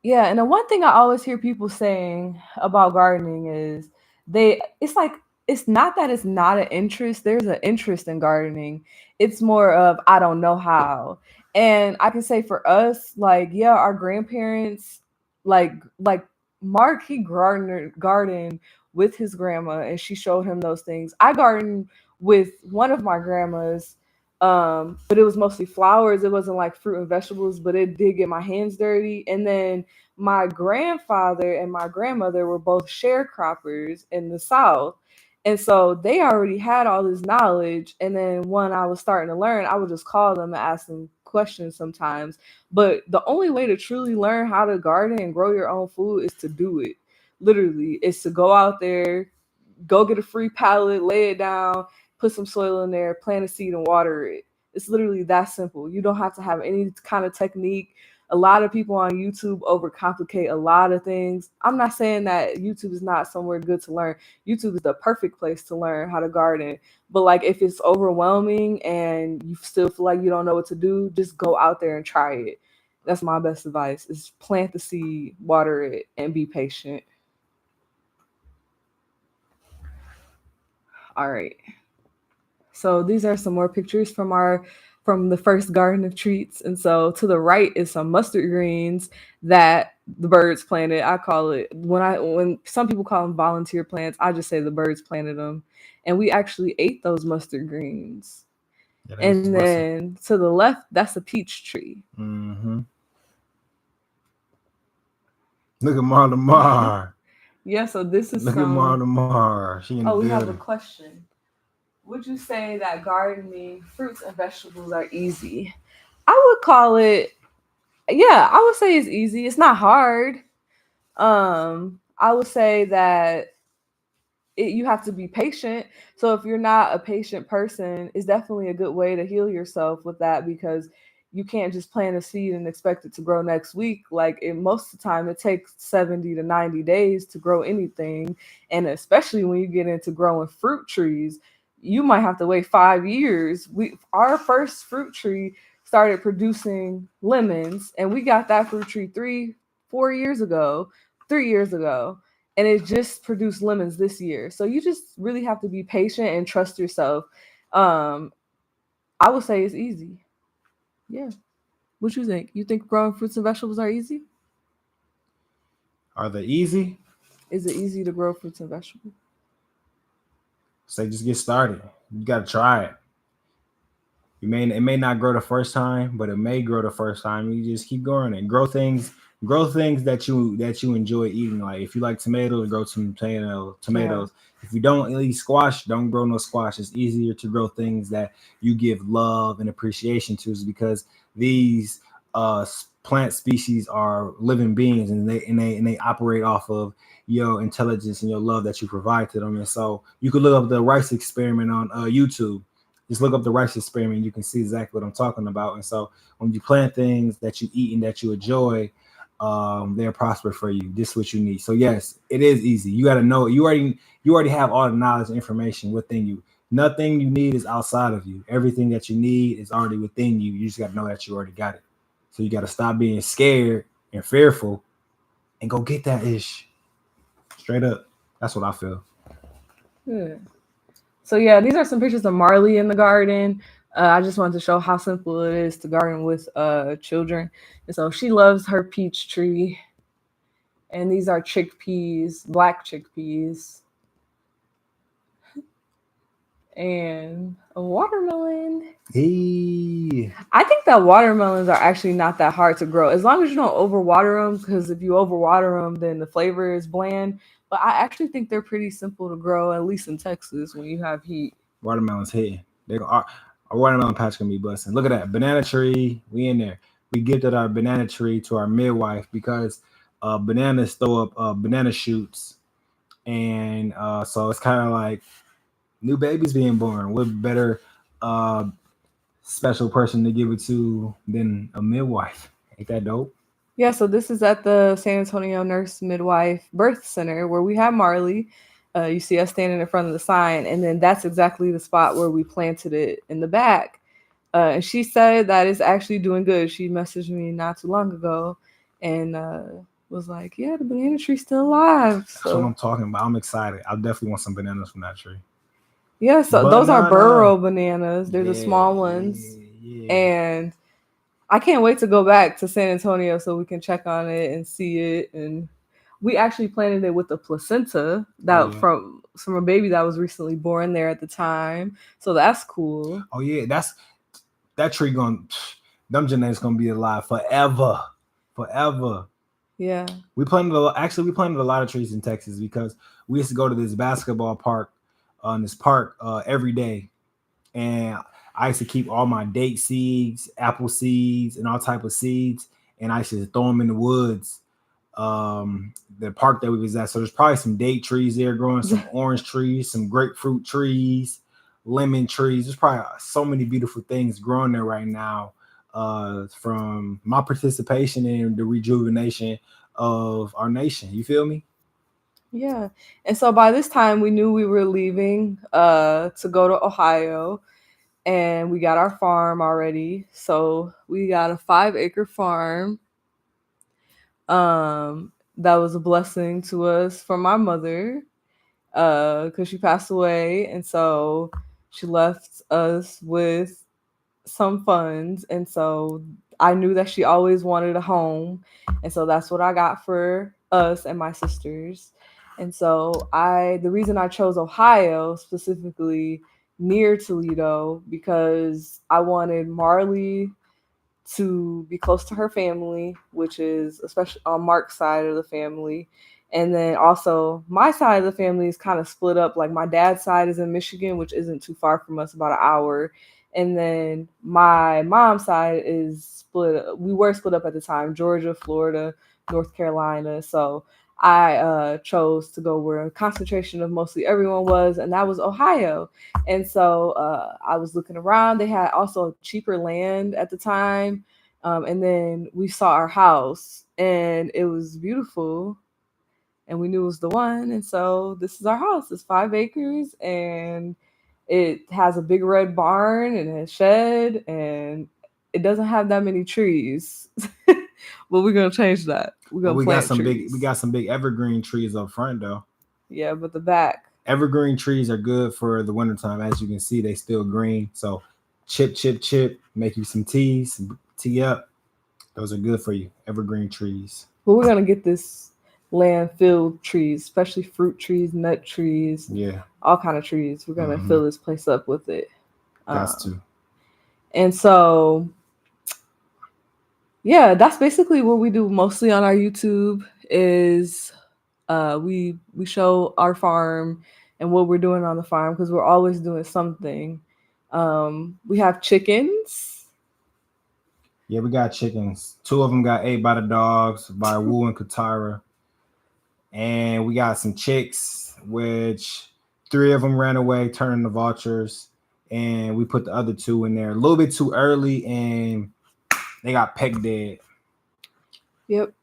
Yeah, and the one thing I always hear people saying about gardening is it's like it's not that it's not an interest. There's an interest in gardening. It's more of I don't know how. And I can say for us, like, yeah, our grandparents, like like Mark, he gardened with his grandma and she showed him those things. I gardened with one of my grandmas, but it was mostly flowers. It wasn't like fruit and vegetables, but it did get my hands dirty. And then my grandfather and my grandmother were both sharecroppers in the South. And so they already had all this knowledge. And then when I was starting to learn, I would just call them and ask them questions sometimes. But the only way to truly learn how to garden and grow your own food is to do it. Literally, it's to go out there, go get a free pallet, lay it down, put some soil in there, plant a seed, and water it. It's literally that simple. You don't have to have any kind of technique. A lot of people on YouTube overcomplicate a lot of things. I'm not saying that YouTube is not somewhere good to learn. YouTube is the perfect place to learn how to garden. But like if it's overwhelming and you still feel like you don't know what to do, just go out there and try it. That's my best advice is plant the seed, water it, and be patient. All right. So these are some more pictures from the first Garden of Treats. And so to the right is some mustard greens that the birds planted. I call it when some people call them volunteer plants, I just say the birds planted them. And we actually ate those mustard greens. Yeah, they was And busting. then to the left, that's a peach tree. Mm-hmm. Look at Marla Mar. Yeah, so this is Look at some. Marla Mar. She in the Oh, we have a building. question. Would you say that gardening fruits and vegetables are easy? I would call it, yeah, I would say it's easy. It's not hard. I would say that you have to be patient. So if you're not a patient person, it's definitely a good way to heal yourself with that because you can't just plant a seed and expect it to grow next week. Like most of the time, it takes 70 to 90 days to grow anything. And especially when you get into growing fruit trees, you might have to wait 5 years. Our first fruit tree started producing lemons, and we got that fruit tree 3 4 years ago, 3 years ago, and it just produced lemons this year. So you just really have to be patient and trust yourself. Um, I would say it's easy. Yeah. What you think? You think growing fruits and vegetables are easy? Are they easy? Is it easy to grow fruits and vegetables? Say just get started. You gotta try it. It may not grow the first time, but it may grow the first time. You just keep growing and grow things that you enjoy eating. Like if you like tomatoes, grow some Yeah. tomatoes. If you don't eat squash, don't grow no squash. It's easier to grow things that you give love and appreciation to, is because these plant species are living beings, and they operate off of your intelligence and your love that you provide to them. And so you could look up the rice experiment on YouTube. Just look up the rice experiment. You can see exactly what I'm talking about. And so when you plant things that you eat and that you enjoy, they'll prosper for you. This is what you need. So yes, it is easy. You got to know you already have all the knowledge and information within you. Nothing you need is outside of you. Everything that you need is already within you. You just got to know that you already got it. So you got to stop being scared and fearful and go get that ish. Straight up. That's what I feel. Yeah. So yeah, these are some pictures of Marley in the garden. I just wanted to show how simple it is to garden with children. And so she loves her peach tree. And these are chickpeas, black chickpeas, and a watermelon. Hey. I think that watermelons are actually not that hard to grow as long as you don't overwater them. Because if you overwater them, then the flavor is bland. But I actually think they're pretty simple to grow, at least in Texas when you have heat. Watermelon's hitting. Our watermelon patch gonna be busting. Look at that banana tree. We in there. We gifted our banana tree to our midwife because bananas throw up banana shoots, and so it's kind of like new babies being born. What better uh, special person to give it to than a midwife? Ain't that dope? Yeah, so this is at the San Antonio Nurse Midwife Birth Center where we have Marley. You see us standing in front of the sign, and then that's exactly the spot where we planted it in the back. And she said that it's actually doing good. She messaged me not too long ago and was like, "Yeah, the banana tree's still alive." That's what So I'm talking about. I'm excited. I definitely want some bananas from that tree. yeah, so But those are no. burro bananas. They're the Yeah, small ones, yeah, yeah. and I can't wait to go back to San Antonio so we can check on it and see it. And we actually planted it with a placenta Oh that yeah. from a baby that was recently born there at the time. So that's cool. Oh yeah. That tree going. Them genetics gonna be alive forever, forever. Yeah. We planted a lot of trees in Texas because we used to go to this basketball park, on this park every day, and I used to keep all my date seeds, apple seeds, and all type of seeds, and I used to throw them in the woods. The park that we was at. So there's probably some date trees there growing, some orange trees, some grapefruit trees, lemon trees. There's probably so many beautiful things growing there right now. From my participation in the rejuvenation of our nation. You feel me? Yeah. And so by this time we knew we were leaving to go to Ohio, and we got our farm already. So we got a 5-acre farm. That was a blessing to us from my mother because she passed away, and so she left us with some funds, and so I knew that she always wanted a home, and so that's what I got for us and my sisters. And so the reason I chose Ohio specifically near Toledo because I wanted Marley to be close to her family, which is especially on Mark's side of the family. And then also my side of the family is kind of split up. Like my dad's side is in Michigan, which isn't too far from us, about an hour. And then my mom's side is split. We were split up at the time: Georgia, Florida, North Carolina. So I chose to go where a concentration of mostly everyone was, and that was Ohio. And so I was looking around. They had also cheaper land at the time. And then we saw our house, and it was beautiful, and we knew it was the one. And so this is our house. It's 5 acres, and it has a big red barn and a shed, and it doesn't have that many trees. But we're gonna change that. We're But gonna plant we trees. got some big evergreen trees up front though. Yeah, but the back. Evergreen trees are good for the wintertime. As you can see, they still green. So chip, chip, chip, make you some teas, tea up. Those are good for you. Evergreen trees. But we're gonna get this land filled trees, especially fruit trees, nut trees, Yeah. all kind of trees. We're gonna Mm-hmm. fill this place up with it. Got Um, to. and so yeah, that's basically what we do mostly on our YouTube is we show our farm and what we're doing on the farm because we're always doing something. We have chickens. Yeah, we got chickens. Two of them got ate by the dogs by Wu and Katara. And we got some chicks, which three of them ran away, turning the vultures. And we put the other two in there a little bit too early, and they got pecked dead. Yep.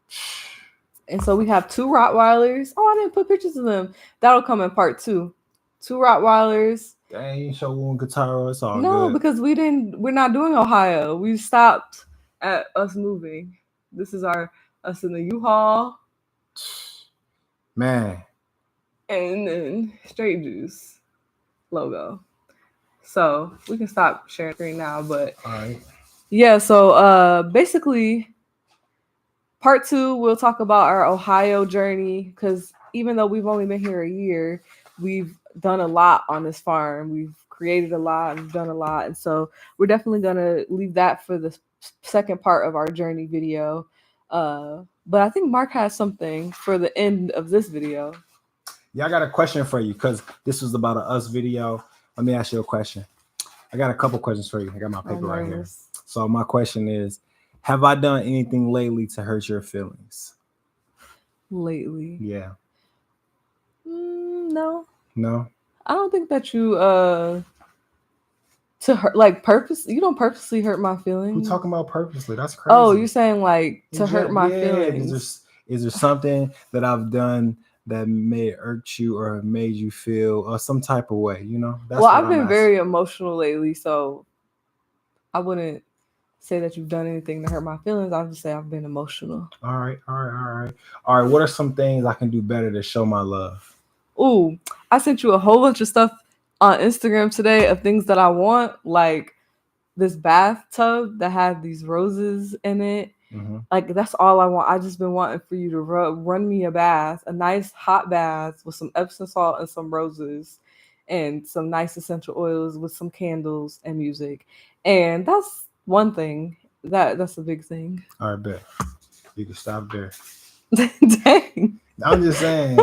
And so we have two Rottweilers. Oh, I didn't put pictures of them. That'll come in part 2. Two Rottweilers. Dang, show Wu and Katara. It's all No, good. because we're not doing Ohio. We stopped at us moving. This is us in the U-Haul Man. and then Straight Juice logo. So we can stop sharing screen now. But All right. yeah, so basically part 2 we'll talk about our Ohio journey because even though we've only been here a year, we've done a lot on this farm. We've created a lot, we've done a lot. And so we're definitely gonna leave that for the second part of our journey video. But I think Mark has something for the end of this video. Yeah, I got a question for you because this was about a us video. Let me ask you a question. I got a couple questions for you. I got my paper right here. So my question is, have I done anything lately to hurt your feelings? Lately? Yeah. No. No? I don't think that you To hurt, like purpose. You don't purposely hurt my Who feelings. talking about purposely? That's Oh, crazy. you're saying like to hurt my Yeah. feelings. Is there something that I've done that may irk you or made you feel some type of way? You know, that's Well, what I've I'm been asking. very emotional lately, so I wouldn't say that you've done anything to hurt my feelings. I'll just say I've been emotional. All right. All right. What are some things I can do better to show my love? Ooh, I sent you a whole bunch of stuff on Instagram today of things that I want, like this bathtub that had these roses in it. Mm-hmm. Like that's all I want. I just been wanting for you to run me a bath, a nice hot bath with some Epsom salt and some roses, and some nice essential oils with some candles and music. And that's one thing. That's a big thing. All right, bet. You can stop there. Dang. I'm just saying.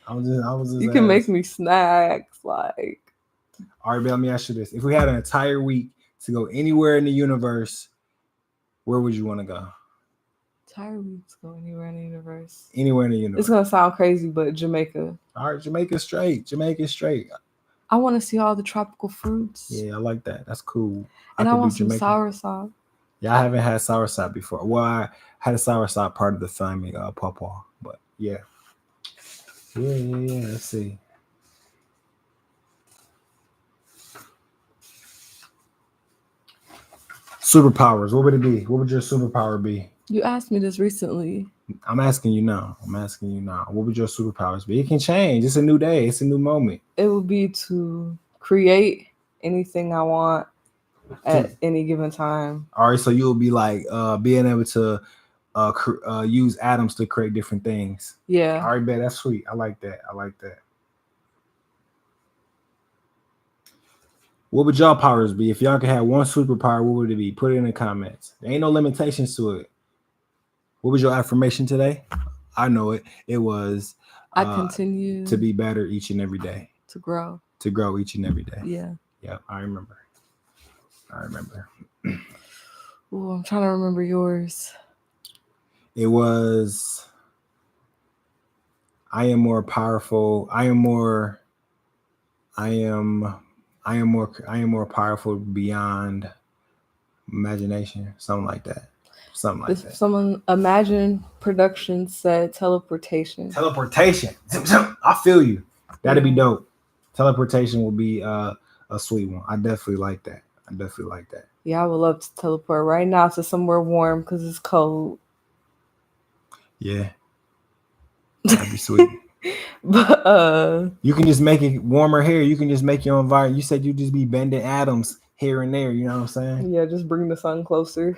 I was just You can make asking. me snacks like. All right, bet. Let me ask you this: if we had an entire week to go anywhere in the universe, where would you want to go? Tired weeks go anywhere in the universe. Anywhere in the universe. It's gonna sound crazy, but Jamaica. All right, Jamaica straight. I want to see all the tropical fruits. Yeah, I like that. That's cool. And I could want do some Jamaica. soursop. Yeah, I haven't had soursop before. Well, I had a soursop part of the family, pawpaw. But yeah. Yeah. Let's see. Superpowers. What would it be? What would your superpower be? You asked me this recently. I'm asking you now. What would your superpowers be? It can change. It's a new day. It's a new moment. It would be to create anything I want at any given time. All right, so you'll be like being able to use atoms to create different things. Yeah. All right, bet. That's sweet. I like that. What would y'all powers be? If y'all could have one superpower, what would it be? Put it in the comments. There ain't no limitations to it. What was your affirmation today? I know it. It was I continue to be better each and every day. To grow each and every day. Yeah. Yeah, I remember. Ooh, I'm trying to remember yours. It was I am more powerful. I am more powerful beyond imagination. Something like that. Someone Imagine Production said teleportation. I feel you. That'd be dope. Teleportation will be a sweet one. I definitely like that. Yeah, I would love to teleport right now to somewhere warm because it's cold. Yeah. That'd be sweet. But you can just make it warmer here. You can just make your environment. You said you just be bending atoms here and there. You know what I'm saying? Yeah, just bring the sun closer.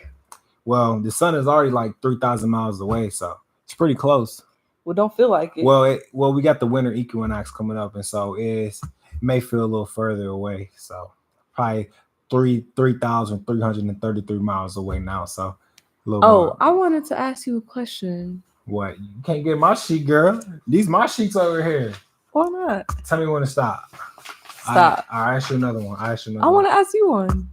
Well, the sun is already like 3,000 miles away, so it's pretty close. Well, don't feel like it. Well, we got the winter equinox coming up, and so it may feel a little further away. So probably 3,333 miles away now. So a little more. I wanted to ask you a question. What? You can't get my sheet, girl. These my sheets over here. Why not? Tell me when to stop. Stop. I ask you another one. I want to ask you one.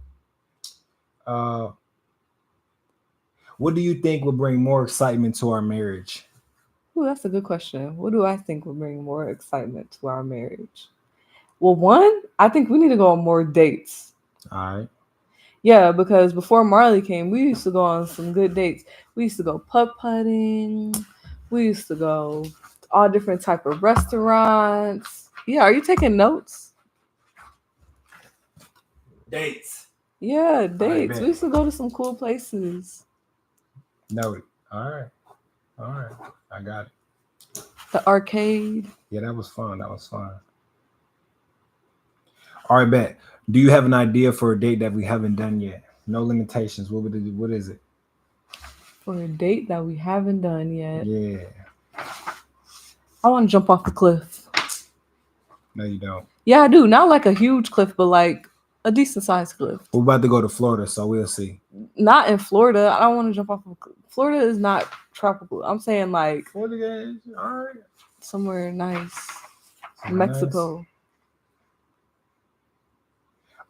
What do you think will bring more excitement to our marriage? Ooh, that's a good question. What do I think will bring more excitement to our marriage? Well, one, I think we need to go on more dates. All right. Yeah, because before Marley came, we used to go on some good dates. We used to go putt-putting. We used to go to all different type of restaurants. Yeah, are you taking notes? Dates. Yeah, dates. We used to go to some cool places. Noted. All right. I got it. The arcade. Yeah, that was fun. All right, bet. Do you have an idea for a date that we haven't done yet? No limitations. What is it? For a date that we haven't done yet? Yeah. I want to jump off the cliff. No, you don't. Yeah, I do. Not like a huge cliff, but like a decent sized cliff. We're about to go to Florida, so we'll see. Not in Florida. I don't want to jump off of a cliff. Florida is not tropical. I'm saying like Florida, guys. All right. Somewhere nice. Mexico. Nice.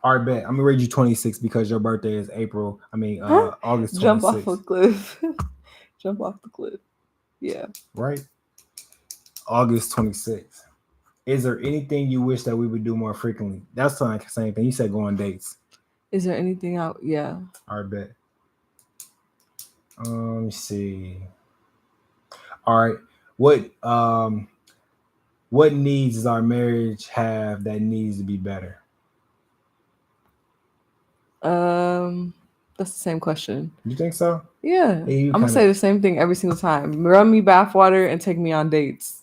All right, bet. I'm gonna read you 26 because your birthday is August 26th. Jump off a cliff. Jump off the cliff. Yeah. Right. August 26th. Is there anything you wish that we would do more frequently? That's the same thing. You said go on dates. Is there anything out? Yeah. All right, bet. Let me see. All right. What um what needs does our marriage have that needs to be better? That's the same question. You think so? Yeah. Hey, you I'm gonna kind of say the same thing every single time. Run me bathwater and take me on dates.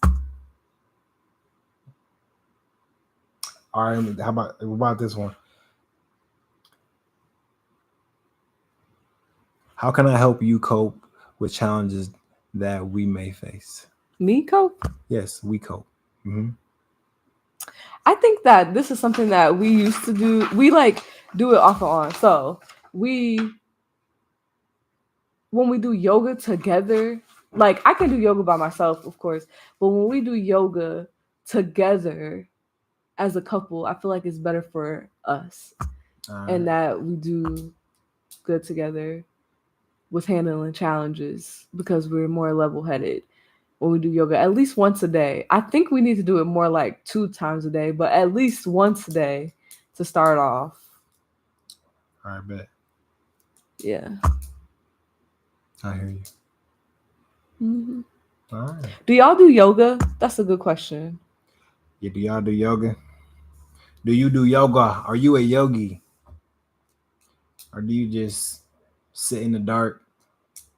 all right. How about this one? How can I help you cope with challenges that we may face? Me, Cope? Yes, we cope. Hmm. I think that this is something that we used to do. We like do it off and on. So we when we do yoga together, like I can do yoga by myself, of course, but when we do yoga together as a couple, I feel like it's better for us All and right. that we do good together with handling challenges because we're more level headed when we do yoga at least once a day. I think we need to do it more like 2 times a day, but at least once a day to start off. All right, bet. Yeah. I hear you. Hmm. All right. Do y'all do yoga? That's a good question. Yeah, do y'all do yoga? Do you do yoga? Are you a yogi? Or do you just sit in the dark?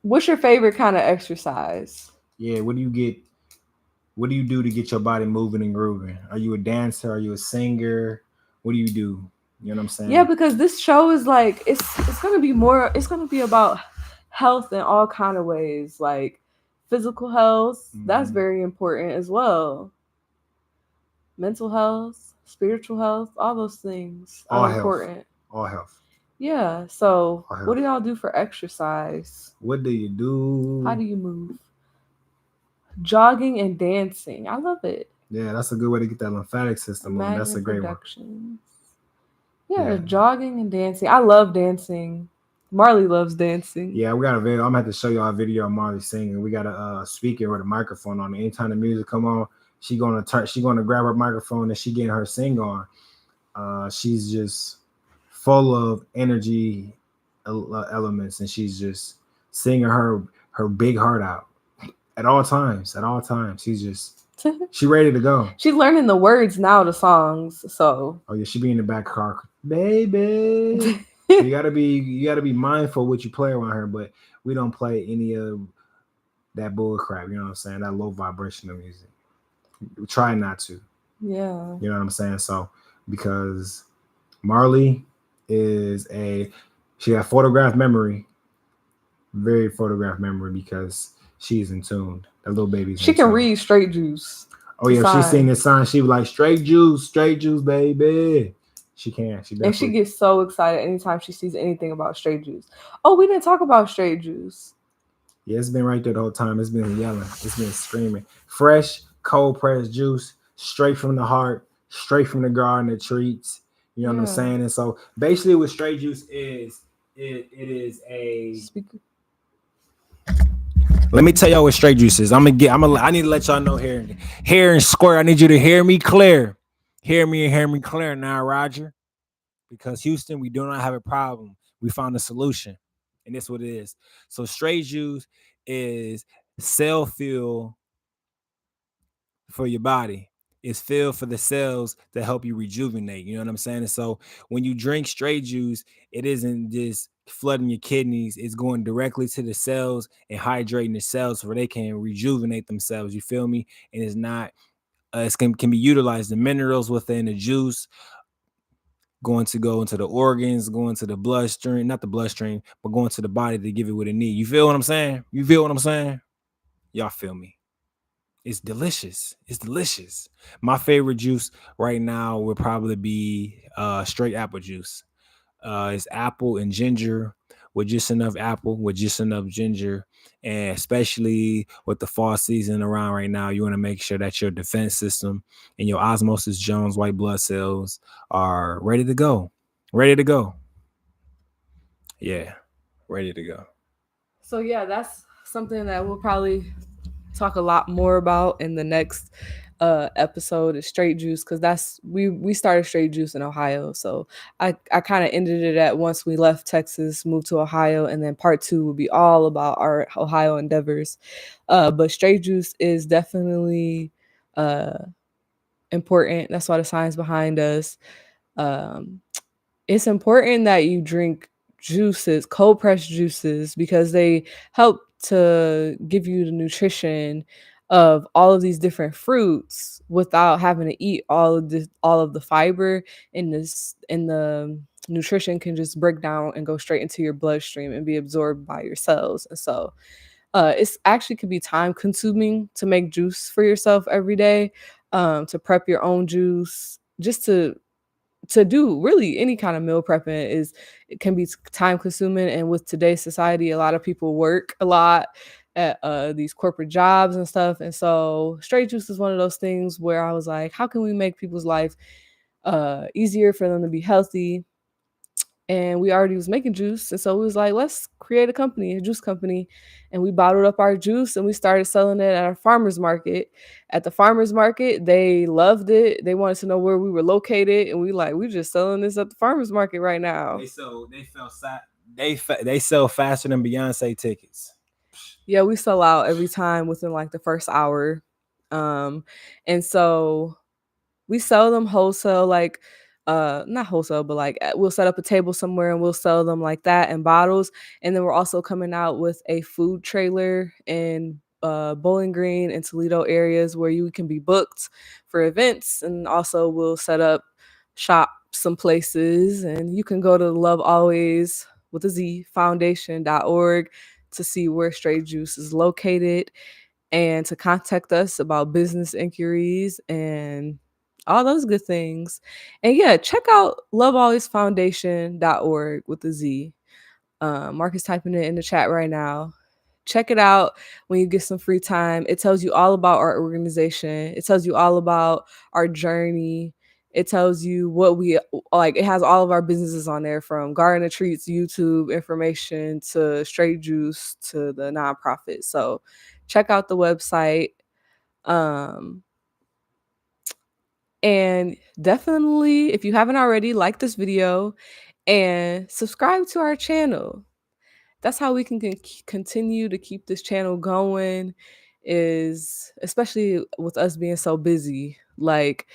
What's your favorite kind of exercise? Yeah, what do you get? What do you do to get your body moving and grooving? Are you a dancer? Are you a singer? What do you do? You know what I'm Yeah, saying? because this show is like it's gonna be more. It's gonna be about health in all kind of ways, like physical health. That's Hmm. very important as well. Mental health, spiritual health, all those things All are health. important. All health. Yeah. So, All what do health. y'all do for exercise? What do you How do? do you move? Jogging and dancing. I love it. Yeah, that's a good way to get that lymphatic system moving. That's a Magnet great one. Productions. Yeah, Yeah. jogging and dancing. I love dancing. Marley loves dancing. Yeah, we got a video. I'm gonna have to show y'all a video of Marley singing. We got a speaker with a microphone on it. Anytime the music come on, she gonna grab her microphone and she getting her sing on. She's just full of energy elements, and she's just singing her big heart out at all times. At all times, she ready to go. She's learning the words now to songs, so Oh yeah, she be in the back car, baby. So you gotta be mindful what you play around her, but we don't play any of that bull crap. You know what I'm saying? That low vibrational music. We try not to. yeah. You know what I'm saying? So because Marley is she got photograph memory, very photograph memory because she's in tune. That little baby's She in can tune. read straight juice. Oh The yeah, if she seen sign. this sign, she was like straight juice, baby. She can. She And she definitely. gets so excited anytime she sees anything about straight juice. Oh, we didn't talk about straight juice. Yeah, it's been right there the whole time. It's been yelling. It's been screaming. Fresh, cold pressed juice, straight from the heart, straight from the garden of treats. You know what I'm Yeah. saying? And so basically what straight juice is, it is a Speak. let me tell y'all what straight juice is. I need to let y'all know here in square. I need you to hear me clear. Hear me and hear me clear now, Roger. Because Houston, we do not have a problem. We found a solution. And that's what it is. So straight juice is cell fuel for your body. It's filled for the cells that help you rejuvenate. You know what I'm saying? And so when you drink straight juice, it isn't just flooding your kidneys, it's going directly to the cells and hydrating the cells so they can rejuvenate themselves. You feel me? And it's not, it can be utilized. The minerals within the juice going to go into the organs, going to the bloodstream, not the bloodstream, but going to the body to give it what it needs. You feel what I'm saying? You feel what I'm saying? Y'all feel me? It's delicious. It's delicious. My favorite juice right now would probably be straight apple juice. It's apple and ginger with just enough apple, with just enough ginger. And especially with the fall season around right now, you want to make sure that your defense system and your osmosis Jones white blood cells are ready to go. Ready to go. Yeah, ready to go. So yeah, that's something that we'll probably talk a lot more about in the next episode is straight juice, because that's we started straight juice in Ohio. So I kind of ended it at once we left Texas, moved to Ohio, and then part two will be all about our Ohio endeavors. But straight juice is definitely uh important. That's why the science behind us. Um, it's important that you drink juices, cold pressed juices, because they help to give you the nutrition of all of these different fruits without having to eat all of the fiber in this in the nutrition can just break down and go straight into your bloodstream and be absorbed by your cells. And so it's actually could be time consuming to make juice for yourself every day, to prep your own juice, just to do really any kind of meal prepping is it can be time consuming. And with today's society, a lot of people work a lot at these corporate jobs and stuff. And so straight juice is one of those things where I was like, how can we make people's life easier for them to be healthy? And we already was making juice, and so we was like, let's create a company, a juice company. And we bottled up our juice and we started selling it at our farmers market. At the farmers market, they loved it. They wanted to know where we were located, and we just selling this at the farmers market right now. They sell faster than Beyonce tickets. Yeah, we sell out every time within like the first hour. And so we sell them wholesale, like not wholesale, but like we'll set up a table somewhere and we'll sell them like that in bottles. And then we're also coming out with a food trailer in Bowling Green and Toledo areas where you can be booked for events. And also we'll set up shop some places, and you can go to Love Always with a Z foundation.org to see where Straight Juice is located and to contact us about business inquiries and all those good things. And yeah, check out lovealwaysfoundation.org with the Z. Mark is typing it in the chat right now. Check it out when you get some free time. It tells you all about our organization. It tells you all about our journey. It tells you what we like. It has all of our businesses on there, from Garden of Treatz YouTube information to Straight Juice to the nonprofit. So check out the website. And definitely, if you haven't already, like this video and subscribe to our channel. That's how we can continue to keep this channel going, is especially with us being so busy. Like,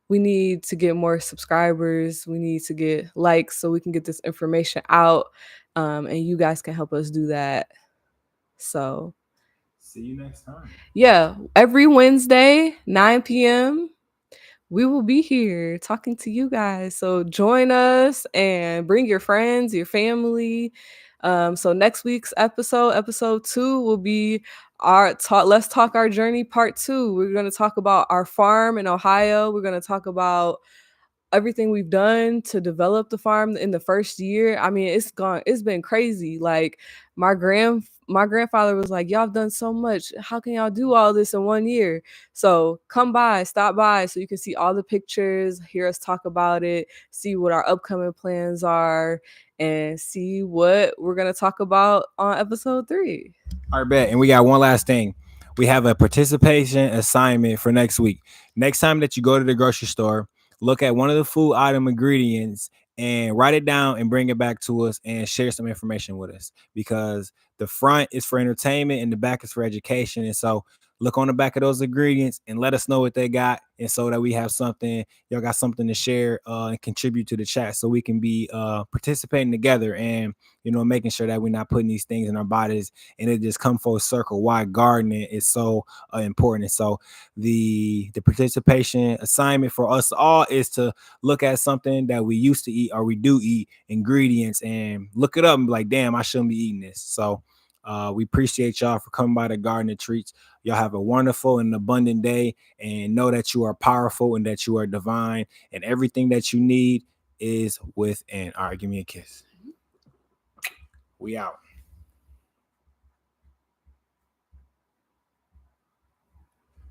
we need to get more subscribers. We need to get likes so we can get this information out. And you guys can help us do that. So see you next time. Yeah, every Wednesday, 9 p.m. we will be here talking to you guys. So join us and bring your friends, your family. So next week's episode 2, will be our talk. Let's talk our journey part 2. We're going to talk about our farm in Ohio. We're going to talk about everything we've done to develop the farm in the first year. I mean, it's been crazy. Like my grandfather was like, y'all have done so much. How can y'all do all this in 1 year? So stop by so you can see all the pictures, hear us talk about it, see what our upcoming plans are, and see what we're going to talk about on episode 3. All right, bet. And we got one last thing. We have a participation assignment for next week. Next time that you go to the grocery store, look at one of the food item ingredients and write it down and bring it back to us and share some information with us, because the front is for entertainment and the back is for education. And so look on the back of those ingredients and let us know what they got, and so that we have something, y'all got something to share and contribute to the chat, so we can be participating together and making sure that we're not putting these things in our bodies. And it just come full circle why gardening is so important. And so the participation assignment for us all is to look at something that we used to eat or we do eat, ingredients, and look it up and be like, damn, I shouldn't be eating this. So we appreciate y'all for coming by the Garden of Treatz. Y'all have a wonderful and abundant day, and know that you are powerful and that you are divine, and everything that you need is within. All right, give me a kiss. We out.